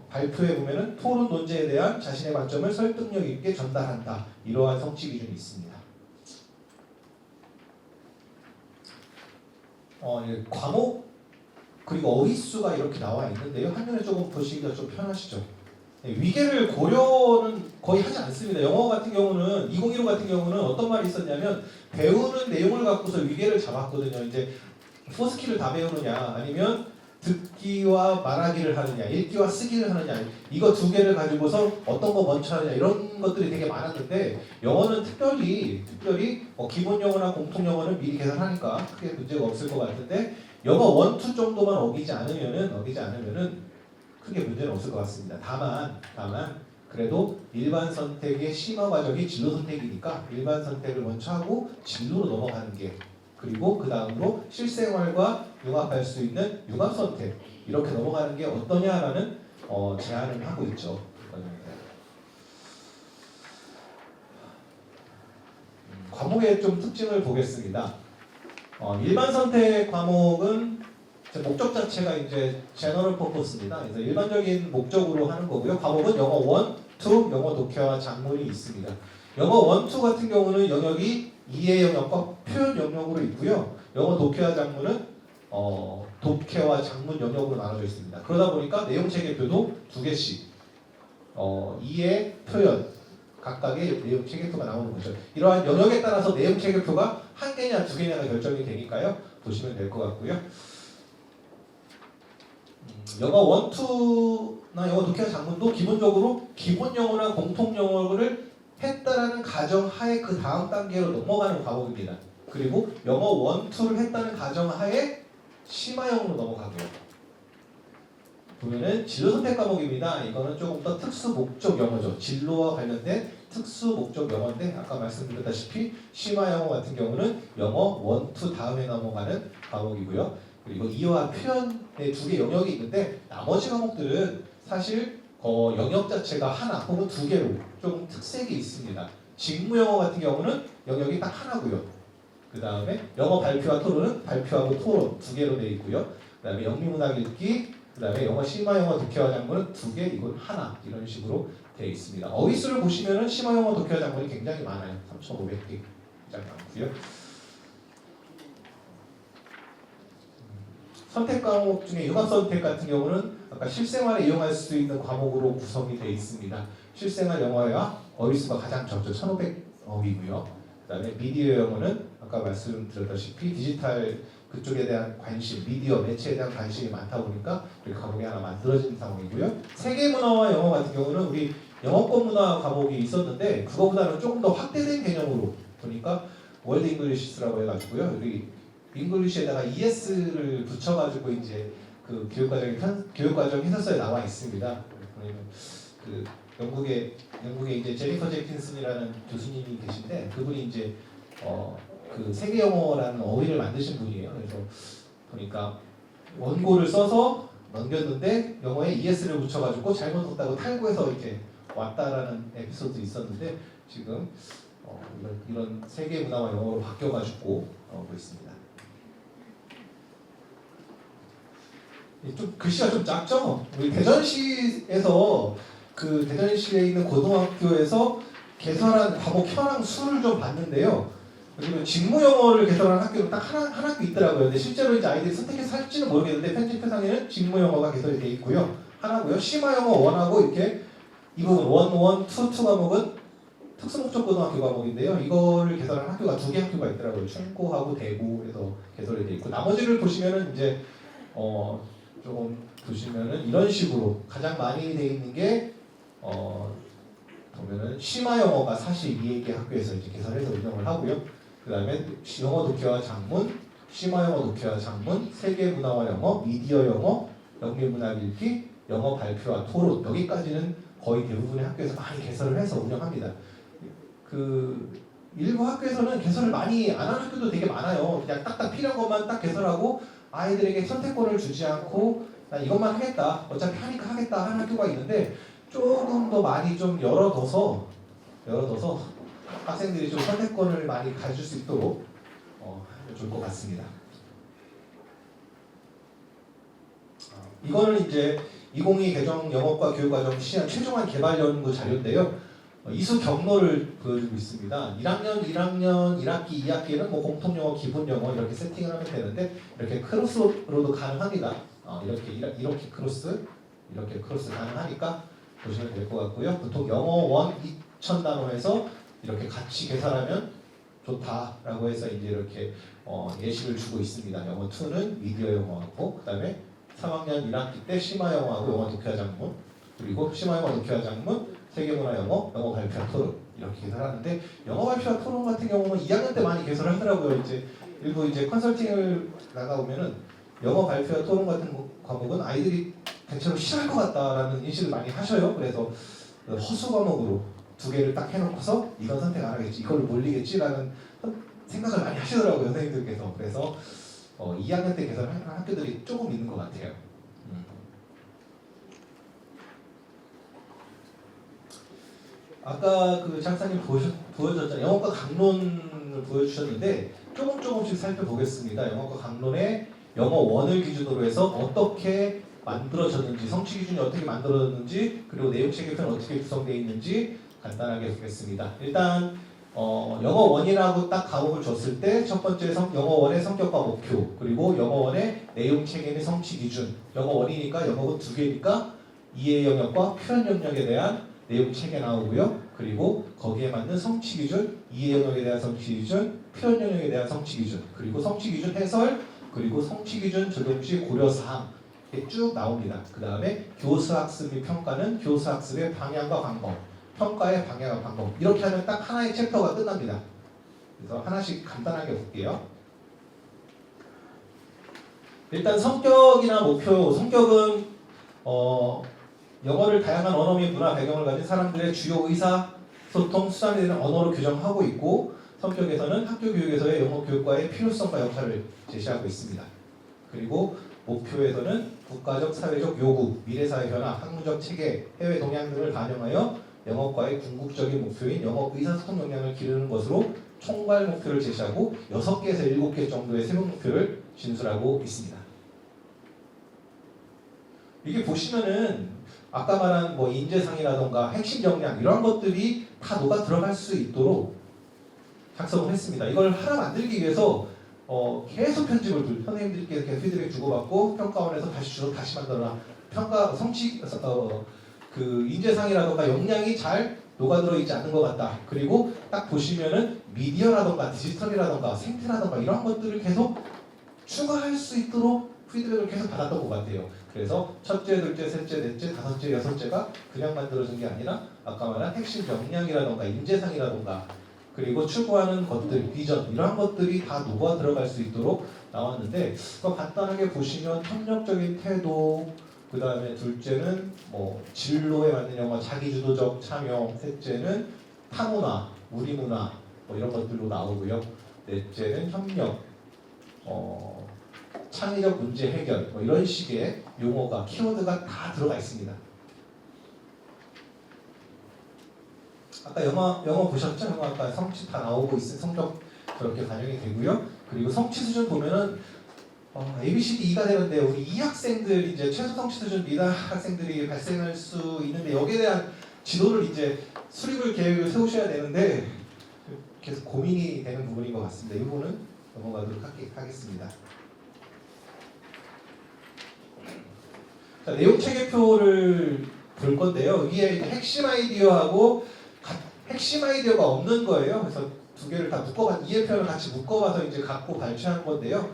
발표에 보면은 토론 논제에 대한 자신의 관점을 설득력 있게 전달한다. 이러한 성취 기준이 있습니다. 과목 그리고 어휘수가 이렇게 나와 있는데요. 한눈에 조금 보시기가 좀 편하시죠. 위계를 고려는 거의 하지 않습니다. 영어 같은 경우는 2015 같은 경우는 어떤 말이 있었냐면 배우는 내용을 갖고서 위계를 잡았거든요. 이제 4스킬을 다 배우느냐 아니면 듣기와 말하기를 하느냐 읽기와 쓰기를 하느냐 이거 2개를 가지고서 어떤 거 먼저 하느냐 이런 것들이 되게 많았는데 영어는 특별히 기본 영어나 공통 영어는 미리 계산하니까 크게 문제가 없을 것 같은데 영어 1, 2 정도만 어기지 않으면은 크게 문제는 없을 것 같습니다. 다만 그래도 일반 선택의 심화 과정이 진로 선택이니까 일반 선택을 먼저 하고 진로로 넘어가는 게 그리고 그 다음으로 실생활과 융합할 수 있는 융합 선택 이렇게 넘어가는 게 어떠냐라는 제안을 하고 있죠. 과목의 좀 특징을 보겠습니다. 일반 선택 과목은 이제 목적 자체가 이제 제너럴 퍼포스입니다. 그래서 일반적인 목적으로 하는 거고요. 과목은 영어 1, 2, 영어 독해와 작문이 있습니다. 영어 1, 2 같은 경우는 영역이 이해 영역과 표현 영역으로 있고요. 영어 독해와 작문은 독해와 작문 영역으로 나눠져 있습니다. 그러다 보니까 내용 체계표도 2개씩 이해, 표현 각각의 내용 체계표가 나오는 거죠. 이러한 영역에 따라서 내용 체계표가 1개냐 2개냐가 결정이 되니까요. 보시면 될 것 같고요. 영어 1, 2나 영어 독해와 작문도 기본적으로 기본 영어나 공통 영어를 했다라는 가정하에 그 다음 단계로 넘어가는 과목입니다. 그리고 영어 1, 2를 했다는 가정하에 심화형으로 넘어가고요. 보면은 진로 선택 과목입니다. 이거는 조금 더 특수 목적 영어죠. 진로와 관련된 특수 목적 영어인데 아까 말씀드렸다시피 심화 영어 같은 경우는 영어 1, 2 다음에 넘어가는 과목이고요. 그리고 이해와 표현의 2개 영역이 있는데 나머지 과목들은 사실 영역 자체가 하나 혹은 2개로 조금 특색이 있습니다. 직무 영어 같은 경우는 영역이 딱 하나고요. 그 다음에 영어 발표와 토론은 발표하고 토론 2개로 되어 있고요. 그 다음에 영미문학 읽기, 그 다음에 영어 심화 영어 독해와 작문은 2개, 이건 하나 이런 식으로 되어 있습니다. 어휘수를 보시면은 심화 영어 독해와 작문이 굉장히 많아요. 3,500개 가장 많고요. 선택 과목 중에 융합 선택 같은 경우는 아까 실생활에 이용할 수 있는 과목으로 구성이 되어 있습니다. 실생활 영어와 어휘수가 가장 적죠. 1,500어휘고요. 그 다음에 미디어 영어는 아까 말씀드렸다시피 디지털 그쪽에 대한 관심, 미디어, 매체에 대한 관심이 많다 보니까 이렇게 과목이 하나 만들어진 상황이고요. 세계문화와 영어 같은 경우는 우리 영어권 문화 과목이 있었는데 그거보다는 조금 더 확대된 개념으로 보니까 월드 잉글리시스라고 해가지고요. 우리 잉글리시에다가 ES를 붙여가지고 이제 그 교육과정 해설서에 나와 있습니다. 그 영국에 이제 제니퍼 제킨슨이라는 교수님이 계신데 그분이 이제 그 세계 영어라는 어휘를 만드신 분이에요. 그래서 보니까 원고를 써서 넘겼는데 영어에 ES를 붙여가지고 잘못 썼다고 탈고해서 이렇게 왔다라는 에피소드 있었는데 지금 이런 세계 문화와 영어로 바뀌어가지고 오고 있습니다. 좀 글씨가 좀 작죠? 우리 대전시에서 그 대전시에 있는 고등학교에서 개설한 과목 현황 수를 좀 봤는데요. 그리고 직무 영어를 개설한 학교가 딱 한 학교 있더라고요. 근데 실제로 이제 아이들이 선택해서 할지는 모르겠는데 편집표상에는 직무 영어가 개설이 되어 있고요. 하나고요. 심화 영어 1하고 이렇게 이 부분 1, 2 과목은 특수목적 고등학교 과목인데요. 이거를 개설한 학교가 2개 학교가 있더라고요. 충고하고 대구에서 개설이 되어 있고 나머지를 보시면은 이제 조금 보시면은 이런 식으로 가장 많이 되어 있는 게 보면은 심화 영어가 42개 학교에서 이제 개설해서 운영을 하고요. 그 다음에 영어 독해와 작문, 심화 영어 독해와 작문, 세계 문화와 영어, 미디어 영어, 영미문학 읽기, 영어 발표와 토론 여기까지는 거의 대부분의 학교에서 많이 개설을 해서 운영합니다. 그 일부 학교에서는 개설을 많이 안 하는 학교도 되게 많아요. 그냥 딱딱 필요한 것만 딱 개설하고 아이들에게 선택권을 주지 않고 난 이것만 하겠다, 어차피 하니까 하겠다 하는 학교가 있는데 조금 더 많이 좀 열어둬서 학생들이 좀 선택권을 많이 가질 수 있도록 하면 좋을 것 같습니다. 이거는 이제 2022 개정 영어과 교육과정 시한 최종안 개발 연구 자료인데요. 이수 경로를 보여주고 있습니다. 1학년, 1학기, 2학기는 뭐 공통 영어, 기본 영어 이렇게 세팅을 하면 되는데 이렇게 크로스로도 가능합니다. 이렇게 크로스 가능하니까 보시면 될 것 같고요. 보통 영어 1 2,000단어에서 이렇게 같이 계산하면 좋다라고 해서 이제 이렇게 예시를 주고 있습니다. 영어 2는 미디어 영어하고 그다음에 3학년 1학기 때 심화 영어하고 영어 독해와 작문 그리고 심화 영어 독해와 작문 세계문화 영어, 영어 발표와 토론 이렇게 개설하는데 영어 발표와 토론 같은 경우는 2학년 때 많이 개설을 하더라고요. 이제 일부 이제 컨설팅을 나가보면은 영어 발표와 토론 같은 과목은 아이들이 대체로 싫어할 것 같다라는 인식을 많이 하셔요. 그래서 허수 과목으로 2개를 딱 해놓고서 이건 선택 안 하겠지, 이걸로 몰리겠지라는 생각을 많이 하시더라고요, 선생님들께서. 그래서 2학년 때 개설하는 학교들이 조금 있는 것 같아요. 아까 그 작사님 보여줬잖아요. 영어과 강론을 보여주셨는데 조금씩 살펴보겠습니다. 영어과 강론의 영어 원을 기준으로 해서 어떻게 만들어졌는지, 성취 기준이 어떻게 만들어졌는지, 그리고 내용 체계표는 어떻게 구성되어 있는지 간단하게 보겠습니다. 일단 영어 원이라고 딱 과목을 줬을 때 첫 번째 영어 원의 성격과 목표, 그리고 영어 원의 내용 체계 및 성취 기준. 영어 원이니까 영어가 두 개니까 이해 영역과 표현 영역에 대한 내용 체계 나오고요. 그리고 거기에 맞는 성취 기준, 이해 영역에 대한 성취 기준, 표현 영역에 대한 성취 기준, 그리고 성취 기준 해설, 그리고 성취 기준 적용 시 고려 사항 이렇게 쭉 나옵니다. 그 다음에 교수 학습 및 평가는 교수 학습의 방향과 방법, 평가의 방향과 방법. 이렇게 하면 딱 하나의 챕터가 끝납니다. 그래서 하나씩 간단하게 볼게요. 일단 성격이나 목표, 성격은 영어를 다양한 언어 및 문화 배경을 가진 사람들의 주요 의사소통 수단이 되는 언어로 규정하고 있고, 성격에서는 학교 교육에서의 영어 교육과의 필요성과 역할을 제시하고 있습니다. 그리고 목표에서는 국가적 사회적 요구, 미래사회 변화, 학문적 체계, 해외 동향 등을 반영하여 영어과의 궁극적인 목표인 영어 의사소통 역량을 기르는 것으로 총괄 목표를 제시하고 6개에서 7개 정도의 세부 목표를 진술하고 있습니다. 이게 보시면은 아까 말한 뭐 인재상이라던가 핵심 역량 이런 것들이 다 녹아 들어갈 수 있도록 작성을 했습니다. 이걸 하나 만들기 위해서 계속 편집을 선생님들께 계속 피드백 주고받고 평가원에서 다시 만들어라. 평가 성취 그 인재상이라던가 역량이 잘 녹아들어 있지 않는 것 같다. 그리고 딱 보시면은 미디어라던가 디지털이라던가 생태라던가 이런 것들을 계속 추가할 수 있도록 피드백을 계속 받았던 것 같아요. 그래서 첫째, 둘째, 셋째, 넷째, 다섯째, 여섯째가 그냥 만들어진 게 아니라 아까 말한 핵심 역량이라던가 인재상이라던가 그리고 추구하는 것들, 비전 이러한 것들이 다 녹아 들어갈 수 있도록 나왔는데 간단하게 보시면 협력적인 태도, 그 다음에 둘째는 뭐 진로에 맞는 영어, 자기주도적 참여, 셋째는 타문화, 우리문화 뭐 이런 것들로 나오고요. 넷째는 협력, 창의적 문제 해결 뭐 이런 식의 용어가 키워드가 다 들어가 있습니다. 아까 영어 보셨죠? 영어 아까 성취 다 나오고 있는 성적 그렇게 반영이 되고요. 그리고 성취 수준 보면은 ABCD 2가 되는데 우리 2학생들 이제 최소 성취 수준 미달 학생들이 발생할 수 있는데 여기에 대한 지도를 이제 수립을 계획을 세우셔야 되는데 계속 고민이 되는 부분인 것 같습니다. 이 부분은 넘어가도록 하겠습니다. 자, 내용 체계표를 볼 건데요. 위에 이제 핵심 아이디어하고 핵심 아이디어가 없는 거예요. 그래서 두 개를 다 이해표를 같이 묶어봐서 이제 갖고 발췌한 건데요.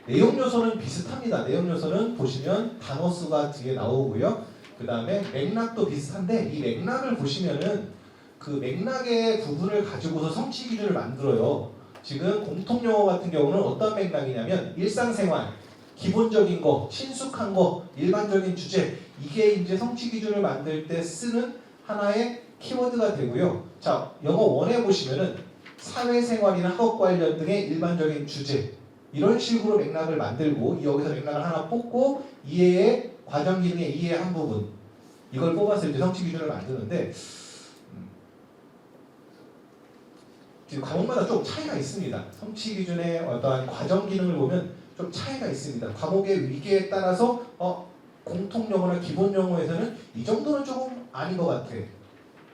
내용 요소는 비슷합니다. 내용 요소는 보시면 단어 수가 뒤에 나오고요. 그 다음에 맥락도 비슷한데 이 맥락을 보시면은 그 맥락의 부분을 가지고서 성취 기준을 만들어요. 지금 공통 용어 같은 경우는 어떤 맥락이냐면 일상생활, 기본적인 거, 친숙한 거, 일반적인 주제 이게 이제 성취 기준을 만들 때 쓰는 하나의 키워드가 되고요. 자, 영어 원에 보시면은 사회생활이나 학업 관련 등의 일반적인 주제 이런 식으로 맥락을 만들고 여기서 맥락을 하나 뽑고 이해의 과정 기능의 이해의 한 부분 이걸 뽑아서 이제 성취 기준을 만드는데 지금 과목마다 좀 차이가 있습니다. 성취 기준의 어떠한 과정 기능을 보면 좀 차이가 있습니다. 과목의 위계에 따라서 공통 용어나 기본 용어에서는 이 정도는 조금 아닌 것 같아.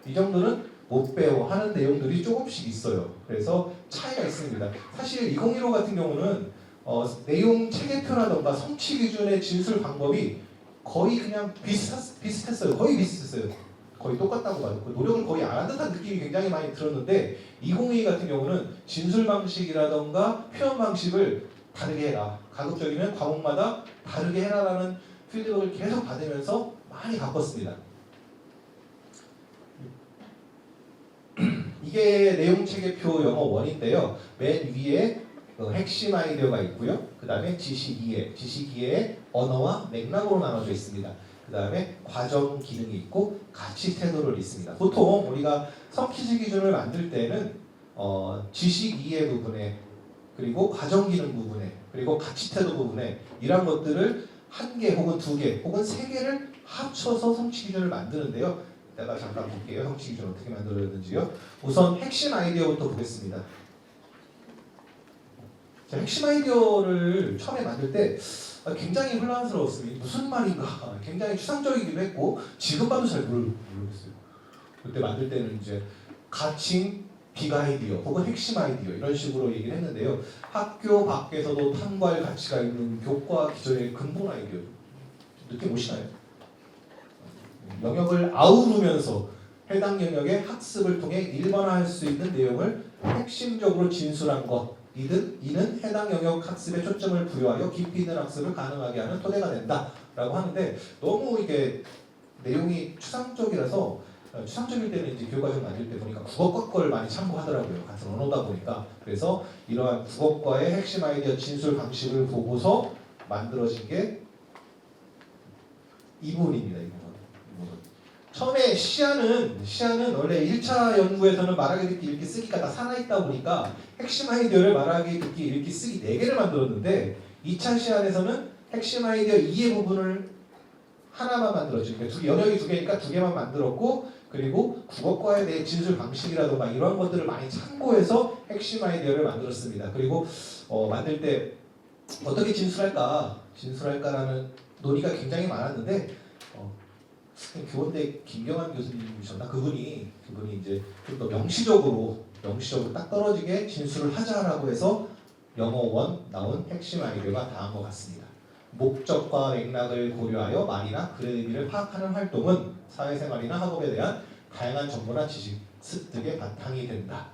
이 정도는 못 배워 하는 내용들이 조금씩 있어요. 그래서 차이가 있습니다. 사실 2015 같은 경우는 내용 체계표라던가 성취 기준의 진술 방법이 거의 그냥 비슷했어요. 거의 비슷했어요. 거의 똑같다고 봐요. 노력을 거의 안 한 듯한 느낌이 굉장히 많이 들었는데 2022 같은 경우는 진술 방식이라던가 표현 방식을 다르게 해라. 가급적이면 과목마다 다르게 해라라는 피드백을 계속 받으면서 많이 바꿨습니다. 이게 내용 체계표 영어 원인데요. 맨 위에 핵심 아이디어가 있고요. 그 다음에 지식 이해의 언어와 맥락으로 나눠져 있습니다. 그 다음에 과정 기능이 있고 가치 태도를 있습니다. 보통 우리가 성취 기준을 만들 때는 지식 이해 부분에 그리고 과정 기능 부분에 그리고 가치 태도 부분에 이런 것들을 한 개 혹은 두 개 혹은 세 개를 합쳐서 성취 기준을 만드는데요. 이따가 잠깐 볼게요. 형식 기준 어떻게 만들어졌는지요. 우선 핵심 아이디어부터 보겠습니다. 자, 핵심 아이디어를 처음에 만들 때 굉장히 혼란스러웠습니다. 무슨 말인가 굉장히 추상적이기도 했고 지금 봐도 잘 모르겠어요. 그때 만들 때는 이제 가칭 빅 아이디어 혹은 핵심 아이디어 이런 식으로 얘기를 했는데요. 학교 밖에서도 탐구할 가치가 있는 교과 기존의 근본 아이디어 느낌 오시나요? 영역을 아우르면서 해당 영역의 학습을 통해 일반화할 수 있는 내용을 핵심적으로 진술한 것 이는 해당 영역 학습에 초점을 부여하여 깊이 있는 학습을 가능하게 하는 토대가 된다라고 하는데 너무 이게 내용이 추상적이라서 추상적일 때는 이제 교과서 만들 때 보니까 국어과 걸 많이 참고하더라고요. 같은 언어다 보니까. 그래서 이러한 국어과의 핵심 아이디어 진술 방식을 보고서 만들어진 게 이 부분입니다. 이 부분. 처음에 시야는 원래 1차 연구에서는 말하기 듣기 읽기 쓰기가 다 살아있다 보니까 핵심 아이디어를 말하기 듣기 읽기 쓰기 4개를 만들었는데 2차 시안에서는 핵심 아이디어 2의 부분을 하나만 만들었죠. 그러니까 영역이 2개니까 2개만 만들었고 그리고 국어과에 대해 진술 방식이라든가 이런 것들을 많이 참고해서 핵심 아이디어를 만들었습니다. 그리고 만들 때 어떻게 진술할까라는 논의가 굉장히 많았는데 교원대 김경환 교수님이셨나 그분이 이제 좀 더 명시적으로 딱 떨어지게 진술을 하자라고 해서 영어 1 나온 핵심 아이디어가 다음과 같습니다. 목적과 맥락을 고려하여 말이나 글의 의미를 파악하는 활동은 사회생활이나 학업에 대한 다양한 정보나 지식 습득의 바탕이 된다.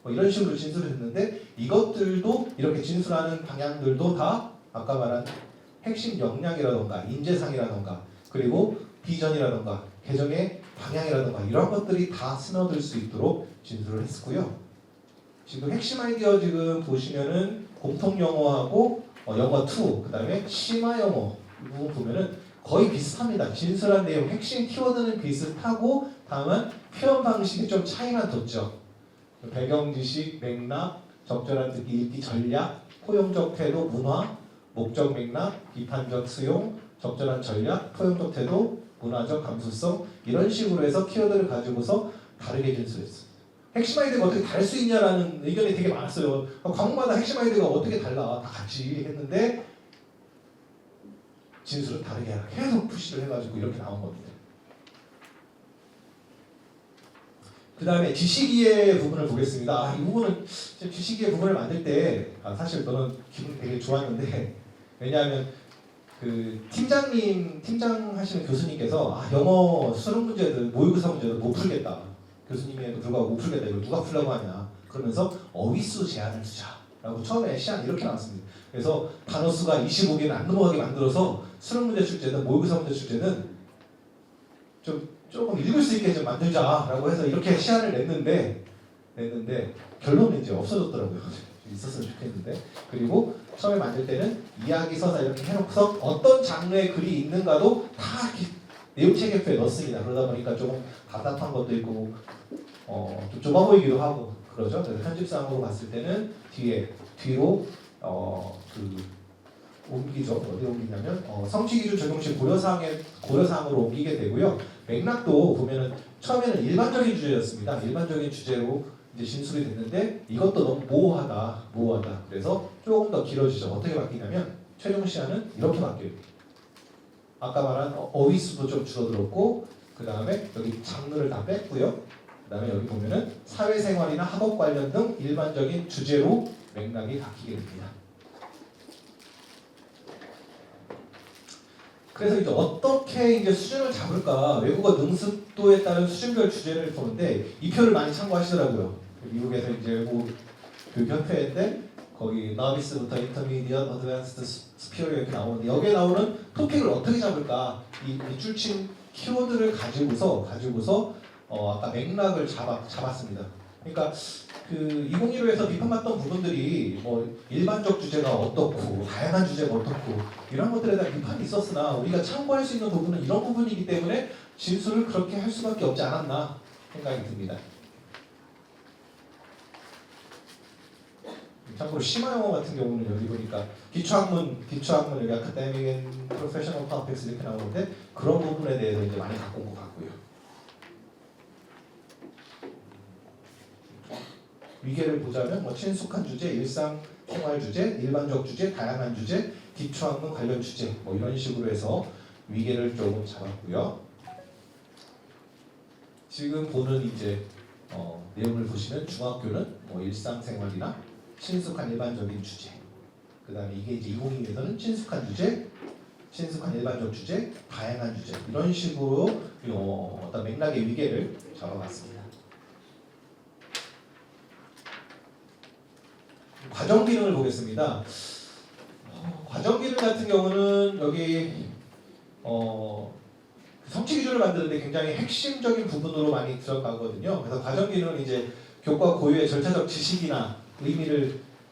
이런 식으로 진술을 했는데 이것들도 이렇게 진술하는 방향들도 다 아까 말한 핵심 역량이라던가 인재상이라던가 그리고 비전이라던가 개정의 방향이라던가 이런 것들이 다 스며들 수 있도록 진술을 했고요. 지금 핵심 아이디어 지금 보시면은 공통 영어하고 영어 2 그다음에 심화 영어 이 부분 보면은 거의 비슷합니다. 진술한 내용 핵심 키워드는 비슷하고 다만 표현 방식이 좀 차이만 뒀죠. 배경 지식, 맥락, 적절한 듣기 읽기 전략, 포용적 태도, 문화, 목적 맥락, 비판적 수용, 적절한 전략, 포용적 태도, 문화적 감수성 이런 식으로 해서 키워드를 가지고서 다르게 진술했습니다. 핵심 아이디어가 어떻게 다를 수 있냐라는 의견이 되게 많았어요. 과목마다 핵심 아이디어가 어떻게 달라 다 같이 했는데 진술은 다르게 하라 계속 푸시를 해가지고 이렇게 나온 겁니다. 그 다음에 지식이해 부분을 보겠습니다. 이 부분은 지식이해 부분을 만들 때 사실 저는 기분 되게 좋았는데 왜냐하면 그 팀장 하시는 교수님께서 영어 수능 문제들 모의고사 문제들 못 풀겠다 교수님에도 불구하고 못 풀겠다 이걸 누가 풀려고 하냐 그러면서 어휘수 제한을 두자라고 처음에 시안 이렇게 나왔습니다. 그래서 단어 수가 25개는 안 넘어가게 만들어서 수능 문제 출제는 모의고사 문제 출제는 조금 읽을 수 있게 좀 만들자라고 해서 이렇게 시안을 냈는데 결론은 이제 없어졌더라고요. 있었으면 좋겠는데 그리고 처음에 만들 때는 이야기 서사 이렇게 해놓고서 어떤 장르의 글이 있는가도 다 내용 체계표에 넣습니다. 그러다 보니까 조금 답답한 것도 있고 좀 좁아 보이기도 하고 그러죠. 그래서 편집상으로 봤을 때는 뒤로 옮기죠. 어디 옮기냐면 성취기준 적용시 고려사항으로 옮기게 되고요. 맥락도 보면은 처음에는 일반적인 주제였습니다. 일반적인 주제로 이제 진술이 됐는데 이것도 너무 모호하다. 그래서 조금 더 길어지죠. 어떻게 바뀌냐면 최종 시안은 이렇게 바뀌어요. 아까 말한 어휘수도 좀 줄어들었고 그 다음에 여기 장르를 다 뺐고요. 그 다음에 여기 보면은 사회생활이나 학업 관련 등 일반적인 주제로 맥락이 바뀌게 됩니다. 그래서 이제 어떻게 이제 수준을 잡을까 외국어 능숙도에 따른 수준별 주제를 보는데 이 표를 많이 참고하시더라고요. 미국에서 이제 외국 교육협회인데 거기 나비스부터 인터미디엇, 어드밴스드, 스피어리 이렇게 나오는데 여기에 나오는 토픽을 어떻게 잡을까 이 줄친 키워드를 가지고서 아까 맥락을 잡았습니다. 그러니까 그 2015에서 비판받던 부분들이 뭐 일반적 주제가 어떻고 다양한 주제가 어떻고 이런 것들에 대한 비판이 있었으나 우리가 참고할 수 있는 부분은 이런 부분이기 때문에 진술을 그렇게 할 수밖에 없지 않았나 생각이 듭니다. 참고로 심화 영어 같은 경우는 여기 보니까 기초학문 여기 아카데믹 앤 프로페셔널 토픽스 이렇게 나오는데 그런 부분에 대해서 이제 많이 갖고 온 것 같고요. 위계를 보자면 뭐 친숙한 주제, 일상생활 주제, 일반적 주제, 다양한 주제, 기초학문 관련 주제 뭐 이런 식으로 해서 위계를 조금 잡았고요. 지금 보는 이제 내용을 보시면 중학교는 뭐 일상생활이나 친숙한 일반적인 주제, 그다음에 이게 이제 2022에서는 친숙한 주제, 친숙한 일반적 주제, 다양한 주제 이런 식으로 어떤 맥락의 위계를 잡아봤습니다. 과정 기능을 보겠습니다. 과정 기능 같은 경우는 여기 성취 기준을 만드는데 굉장히 핵심적인 부분으로 많이 들어가거든요. 그래서 과정 기능은 이제 교과 고유의 절차적 지식이나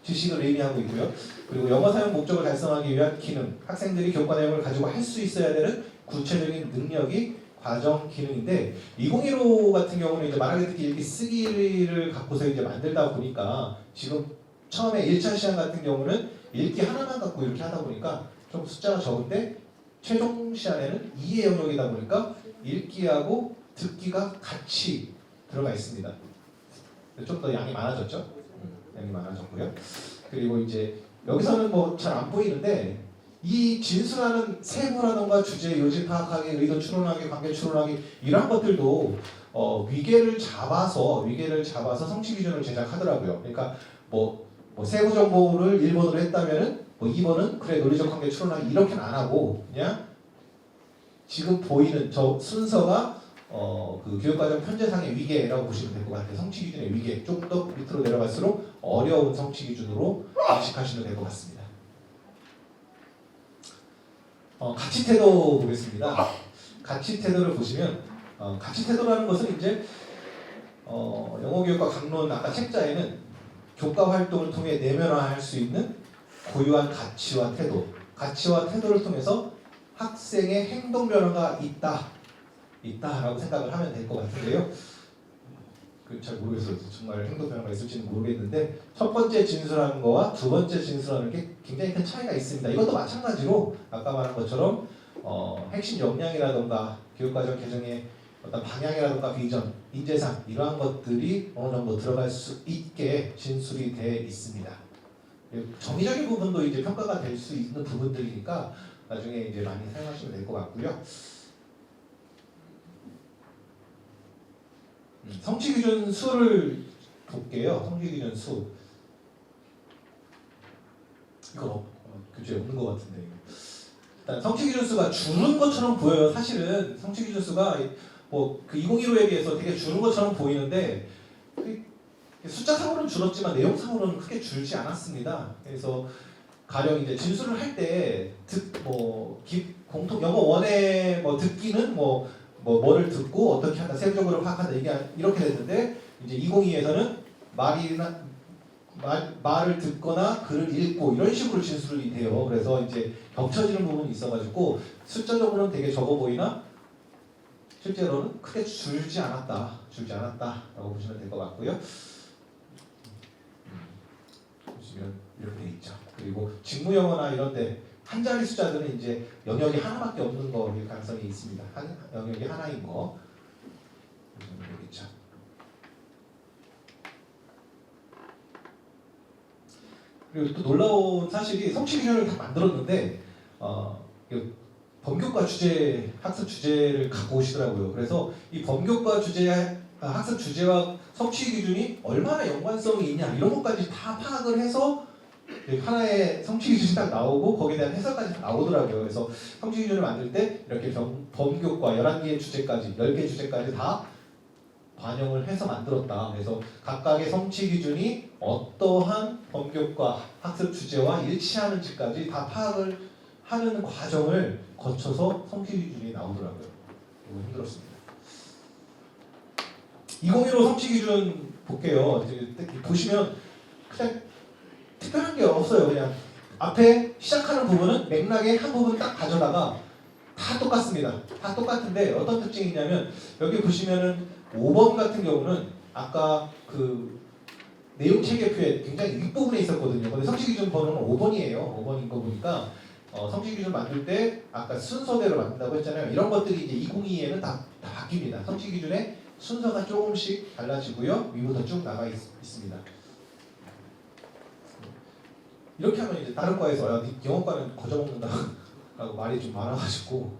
지식을 의미하고 있고요. 그리고 영어 사용 목적을 달성하기 위한 기능, 학생들이 교과 내용을 가지고 할 수 있어야 되는 구체적인 능력이 과정 기능인데 2015 같은 경우는 이제 말하기 듣기 읽기 쓰기를 갖고서 이제 만들다 보니까 지금 처음에 1차 시험 같은 경우는 읽기 하나만 갖고 이렇게 하다 보니까 좀 숫자가 적은데 최종 시간에는 2의 영역이다 보니까 읽기하고 듣기가 같이 들어가 있습니다. 좀 더 양이 많아졌죠? 양이 많아졌고요. 그리고 이제 여기서는 뭐 잘 안 보이는데 이 진술하는 세부라던가 주제, 요지 파악하기, 의도 추론하기, 관계 추론하기 이런 것들도 위계를 잡아서 성취 기준을 제작하더라고요. 그러니까 뭐 세부 정보를 1번으로 했다면은 뭐 2번은 그래 논리적 관계 추론하기 이렇게는 안 하고 그냥 지금 보이는 저 순서가 그 교육과정 편제상의 위계라고 보시면 될 것 같아요. 성취 기준의 위계 좀 더 밑으로 내려갈수록 어려운 성취 기준으로 인식하시면 될 것 같습니다. 가치 태도 보겠습니다. 가치 태도를 보시면 가치 태도라는 것은 이제 영어 교육과 강론 아까 책자에는 교과 활동을 통해 내면화할 수 있는 고유한 가치와 태도를 통해서 학생의 행동 변화가 있다라고 생각을 하면 될 것 같은데요. 잘 모르겠어요. 정말 행동 변화가 있을지는 모르겠는데 첫 번째 진술하는 거와 두 번째 진술하는 게 굉장히 큰 차이가 있습니다. 이것도 마찬가지로 아까 말한 것처럼 핵심 역량이라던가 교육과정 개정의 어떤 방향이라던가 비전, 인재상 이러한 것들이 어느 정도 들어갈 수 있게 진술이 되어 있습니다. 정의적인 부분도 이제 평가가 될 수 있는 부분들이니까 나중에 이제 많이 사용하시면 될 것 같고요. 성취 기준 수를 볼게요. 성취 기준 수. 이건 교재에 없는 것 같은데. 일단 성취 기준 수가 줄은 것처럼 보여요. 사실은 성취 기준 수가 뭐 그 2015에 비해서 되게 줄은 것처럼 보이는데 숫자상으로는 줄었지만 내용상으로는 크게 줄지 않았습니다. 그래서 가령 이제 진술을 할 때 공통 영어 원의 듣기는 뭐를 듣고 어떻게 한다 세부적으로 파악한다 이게 이렇게 됐는데 이제 2022에서는 말을 듣거나 글을 읽고 이런 식으로 진술이 돼요. 그래서 이제 겹쳐지는 부분이 있어가지고 숫자적으로는 되게 적어 보이나 실제로는 크게 줄지 않았다라고 보시면 될 것 같고요. 보시면 이렇게 돼 있죠. 그리고 직무 영어나 이런데 한 자리 숫자들은 이제 영역이 하나밖에 없는 거일 가능성이 있습니다. 영역이 하나인 거 보시면 되겠죠. 그리고 또 놀라운 사실이 성취 기준을 다 만들었는데 범교과 주제 학습 주제를 갖고 오시더라고요. 그래서 이 범교과 주제 학습 주제와 성취 기준이 얼마나 연관성이 있냐 이런 것까지 다 파악을 해서 하나의 성취 기준이 딱 나오고 거기에 대한 해설까지 다 나오더라고요. 그래서 성취 기준을 만들 때 이렇게 범교과 11개의 주제까지 10개 주제까지 다 반영을 해서 만들었다. 그래서 각각의 성취 기준이 어떠한 범교과 학습 주제와 일치하는지까지 다 파악을 하는 과정을 거쳐서 성취 기준이 나오더라고요. 너무 힘들었습니다. 2015 성취 기준 볼게요. 보시면 그냥 특별한 게 없어요. 그냥 앞에 시작하는 부분은 맥락의 한 부분 딱 가져다가 다 똑같습니다. 다 똑같은데 어떤 특징이 있냐면 여기 보시면은 5번 같은 경우는 아까 그 내용 체계표에 굉장히 윗부분에 있었거든요. 근데 성취 기준 번호는 5번이에요. 5번인 거 보니까 성취 기준 만들 때 아까 순서대로 만든다고 했잖아요. 이런 것들이 이제 2022에는 다 바뀝니다. 성취 기준의 순서가 조금씩 달라지고요. 위부터 쭉 나가 있습니다. 이렇게 하면 이제 다른 과에서 야, 네 영어과는 거저먹는다라고 말이 좀 많아가지고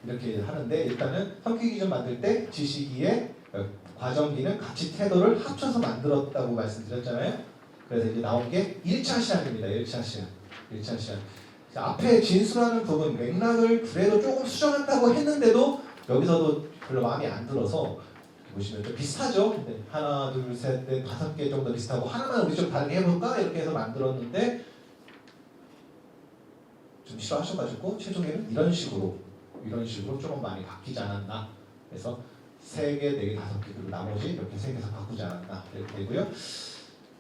이렇게 하는데 일단은 성취 기준 만들 때 지식이의 과정기능, 가치, 태도를 합쳐서 만들었다고 말씀드렸잖아요. 그래서 이제 나온 게 1차 시간입니다. 1차 시간. 1차 시간. 앞에 진술하는 부분 맥락을 그래도 조금 수정한다고 했는데도 여기서도 별로 마음에 안 들어서 보시면 좀 비슷하죠. 네, 하나, 둘, 셋, 넷, 5개 정도 비슷하고 하나만 우리 좀 다르게 해볼까 이렇게 해서 만들었는데 좀 싫어하셔가지고 최종에는 이런 식으로 조금 많이 바뀌지 않았나. 그래서 3개, 4개, 5개 그리고 나머지 이렇게 3개에서 바꾸지 않았나 이렇게 되고요.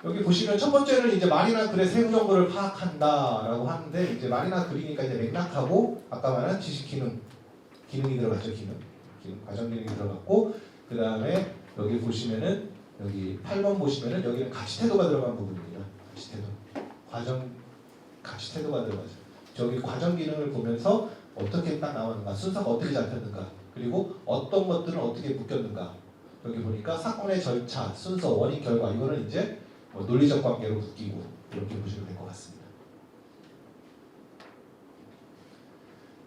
여기 보시면 첫 번째는 이제 말이나 글의 세부 정보를 파악한다라고 하는데 이제 말이나 글이니까 이제 맥락하고 아까 말한 지식 기능이 들어갔죠. 기능 과정 기능이 들어갔고 그 다음에 여기 보시면은 여기 8번 보시면은 여기는 가치 태도가 들어간 부분입니다. 가치 태도 가치 태도가 들어가죠. 저기 과정 기능을 보면서 어떻게 딱 나왔는가 순서가 어떻게 잡혔는가 그리고 어떤 것들은 어떻게 묶였는가 여기 보니까 사건의 절차 순서 원인 결과 이거는 이제 뭐 논리적 관계로 묶이고 이렇게 보시면 될 것 같습니다.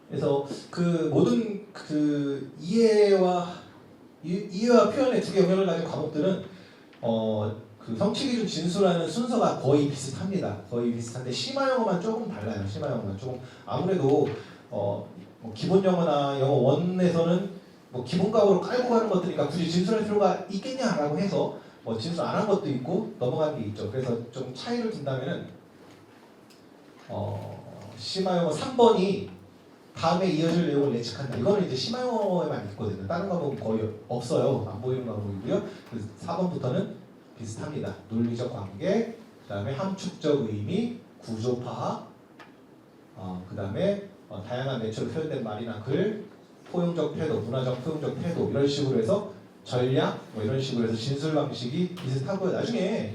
그래서 그 모든 그 이해와 표현의 2개 영역을 가진 과목들은 그 성취 기준 진술하는 순서가 거의 비슷합니다. 거의 비슷한데 심화 영어만 조금 달라요. 심화 영어만 조금 아무래도 뭐 기본 영어나 영어 원에서는 뭐 기본값으로 깔고 가는 것들이니까 굳이 진술할 필요가 있겠냐라고 해서 뭐 진술 안 한 것도 있고 넘어간 게 있죠. 그래서 좀 차이를 둔다면은 심화 영어 3번이 다음에 이어질 내용을 예측한다. 이거는 이제 심화 영어에만 있거든요. 다른 과목은 거의 없어요. 안 보이는 과목이고요. 그래서 4번부터는 비슷합니다. 논리적 관계, 그 다음에 함축적 의미, 구조 파악, 그 다음에 다양한 매체로 표현된 말이나 글, 포용적 태도, 문화적 포용적 태도 이런 식으로 해서 전략 뭐 이런 식으로 해서 진술 방식이 비슷하고요. 나중에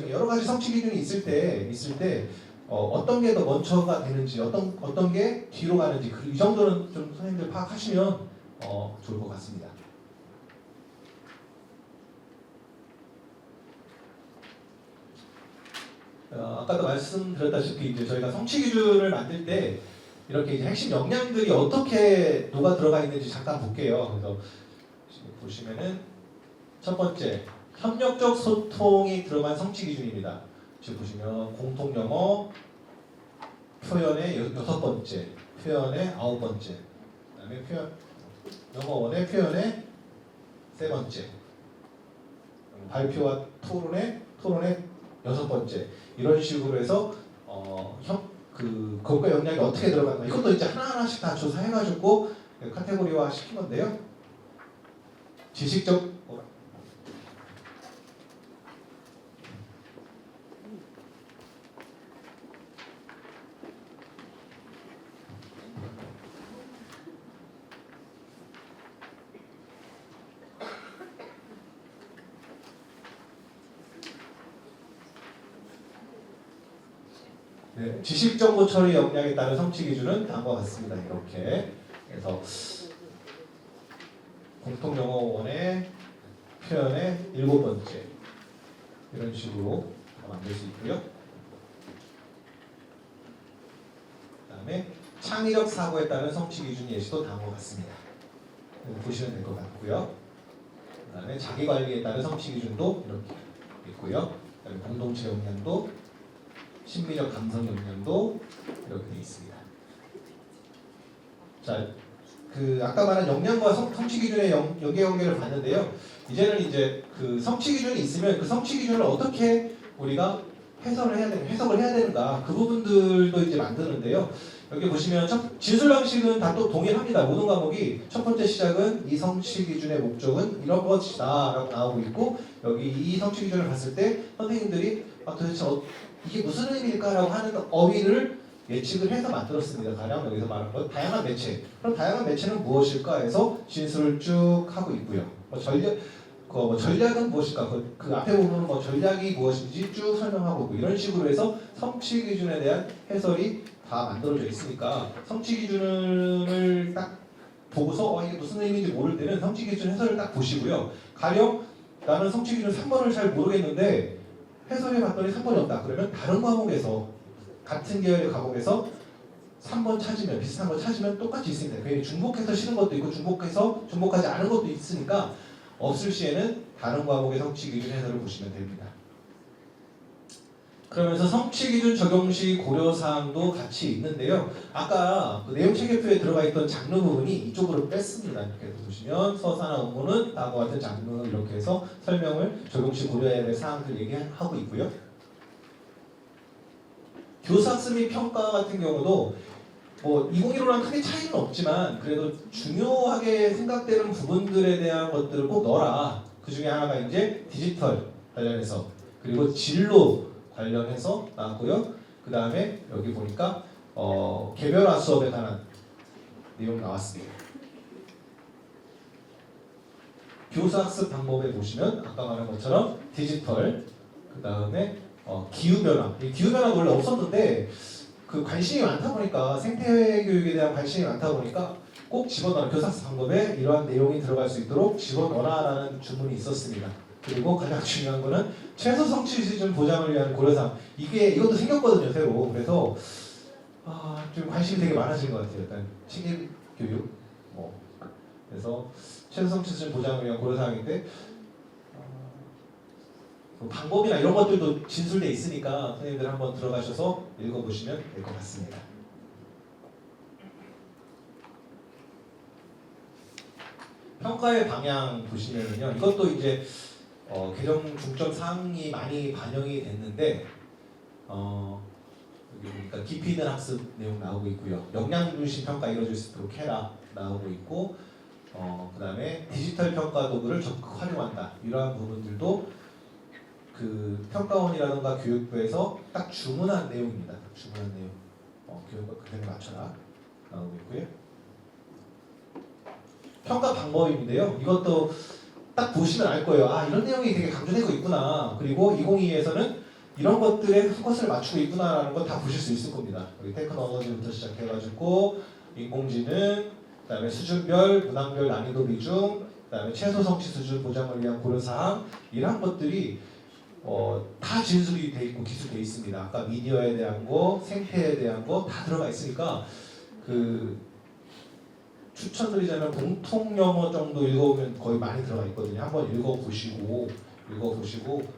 여러 가지 성취 기준이 있을 때 어떤 게 더 먼저가 되는지 어떤 게 뒤로 가는지 이 정도는 좀 선생님들 파악하시면 좋을 것 같습니다. 아까도 말씀드렸다시피 이제 저희가 성취 기준을 만들 때 이렇게 이제 핵심 역량들이 어떻게 녹아 들어가 있는지 잠깐 볼게요. 그래서 지금 보시면은 첫 번째 협력적 소통이 들어간 성취 기준입니다. 지금 보시면 공통 영어 표현의 6번째, 표현의 9번째, 그다음에 영어원의 표현의 3번째, 발표와 토론의 6번째 이런 식으로 해서 그것과 역량이 어떻게 들어가는가 이것도 이제 하나하나씩 다 조사해가지고 카테고리화 시킨 건데요. 지식적 지식 정보 처리 역량에 따른 성취 기준은 다음과 같습니다. 이렇게 그래서 공통 영어원의 표현의 7번째 이런 식으로 만들 수 있고요. 그다음에 창의적 사고에 따른 성취 기준 예시도 다음과 같습니다. 보시면 될 것 같고요. 그다음에 자기 관리에 따른 성취 기준도 이렇게 있고요. 그다음에 공동체 역량도 심리적 감성 역량도 이렇게 되어 있습니다. 자, 그 아까 말한 역량과 성취 기준의 연계관계를 봤는데요. 이제는 이제 그 성취 기준이 있으면 그 성취 기준을 어떻게 우리가 해석을 해야 되는가 그 부분들도 이제 만드는데요. 여기 보시면 진술 방식은 다 또 동일합니다. 모든 과목이 첫 번째 시작은 이 성취 기준의 목적은 이런 것이다라고 나오고 있고 여기 이 성취 기준을 봤을 때 선생님들이 도대체 이게 무슨 의미일까라고 하는 어휘를 예측을 해서 만들었습니다. 가령 여기서 말한 것 다양한 매체. 그럼 다양한 매체는 무엇일까 해서 진술을 쭉 하고 있고요. 전략은 무엇일까? 그 앞에 보면 전략이 무엇인지 쭉 설명하고 있고 이런 식으로 해서 성취 기준에 대한 해설이 다 만들어져 있으니까 성취 기준을 딱 보고서 이게 무슨 의미인지 모를 때는 성취 기준 해설을 딱 보시고요. 가령 나는 성취 기준 3번을 잘 모르겠는데 해설해 봤더니 3번이 없다. 그러면 다른 과목에서 같은 계열의 과목에서 3번 찾으면 비슷한 거 찾으면 똑같이 있습니다. 괜히 중복해서 싫은 것도 있고 중복하지 않은 것도 있으니까 없을 시에는 다른 과목의 성취 기준 해설을 보시면 됩니다. 그러면서 성취 기준 적용 시 고려 사항도 같이 있는데요. 아까 그 내용 체계표에 들어가 있던 장르 부분이 이쪽으로 뺐습니다. 이렇게 보시면 서사나 음모는 다음과 같은 장르 이렇게 해서 설명을 적용 시 고려해야 될 사항들 얘기하고 있고요. 교사학습 및 평가 같은 경우도 뭐 2015랑 크게 차이는 없지만 그래도 중요하게 생각되는 부분들에 대한 것들을 꼭 넣어라. 그 중에 하나가 이제 디지털 관련해서 그리고 진로 관련해서 나왔고요. 그 다음에 여기 보니까 개별화 수업에 관한 내용 나왔습니다. 교사학습 방법에 보시면 아까 말한 것처럼 디지털 그 다음에 기후변화. 이 기후변화 원래 없었는데 그 관심이 많다 보니까 생태 교육에 대한 관심이 많다 보니까 꼭 집어넣어라. 교사학습 방법에 이러한 내용이 들어갈 수 있도록 집어넣어라라는 주문이 있었습니다. 그리고 가장 중요한 거는 최소 성취 수준 보장을 위한 고려사항. 이것도 생겼거든요 새로. 그래서 좀 관심이 되게 많아진 것 같아요. 일단 책임 교육. 그래서 최소 성취 수준 보장을 위한 고려사항인데 방법이나 이런 것들도 진술돼 있으니까 선생님들 한번 들어가셔서 읽어보시면 될 것 같습니다. 평가의 방향 보시면요, 이것도 이제 개정 중점 사항이 많이 반영이 됐는데 여기 보니까 깊이 있는 학습 내용 나오고 있고요, 역량 중심 평가 이루어질 수 있도록 해라 나오고 있고, 그 다음에 디지털 평가 도구를 적극 활용한다 이러한 부분들도 그 평가원이라든가 교육부에서 딱 주문한 내용입니다. 딱 주문한 내용. 교육과 그대로 맞춰라 나오고 있고요. 평가 방법인데요. 이것도 딱 보시면 알 거예요. 이런 내용이 되게 강조되고 있구나. 그리고 2022에서는 이런 것들에 포커스를 맞추고 있구나라는 거 다 보실 수 있을 겁니다. 여기 테크놀로지부터 시작해가지고 인공지능, 그다음에 수준별, 문항별 난이도 비중, 그다음에 최소 성취 수준 보장을 위한 고려사항 이런 것들이 다 진술이 돼 있고 기술돼 있습니다. 아까 미디어에 대한 거, 생태에 대한 거 다 들어가 있으니까 그 추천드리자면 공통 영어 정도 읽어보면 거의 많이 들어가 있거든요. 한번 읽어보시고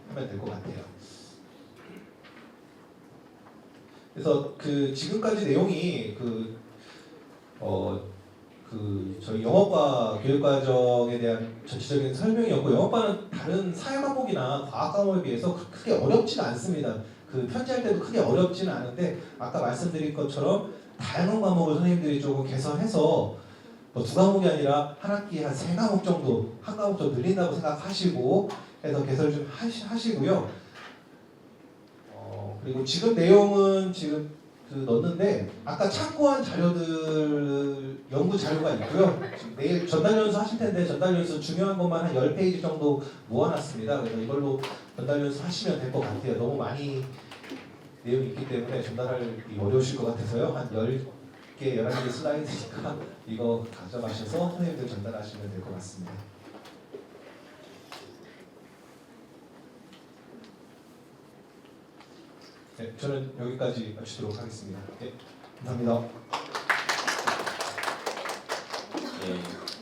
하면 될 것 같아요. 그래서 그 지금까지 내용이 저희 영어과 교육과정에 대한 전체적인 설명이었고, 영어과는 다른 사회 과목이나 과학 과목에 비해서 크게 어렵지는 않습니다. 그 편지할 때도 크게 어렵지는 않은데 아까 말씀드린 것처럼 다양한 과목을 선생님들이 조금 개선해서 두 과목이 아니라 한 학기에 한 3과목 정도, 한 과목 좀 늘린다고 생각하시고 해서 개설 좀 하시고요. 그리고 지금 내용은 지금 넣었는데 아까 참고한 자료들 연구 자료가 있고요. 지금 내일 전달 연수 하실 텐데 전달 연수 중요한 것만 한 10페이지 정도 모아놨습니다. 그래서 이걸로 전달 연수 하시면 될 것 같아요. 너무 많이 내용이 있기 때문에 전달하기 어려우실 것 같아서요. 한 10개, 11개 슬라이드니까 이거 가져가셔서 선생님들 전달하시면 될 것 같습니다. 네, 저는 여기까지 마치도록 하겠습니다. 네, 감사합니다. 예.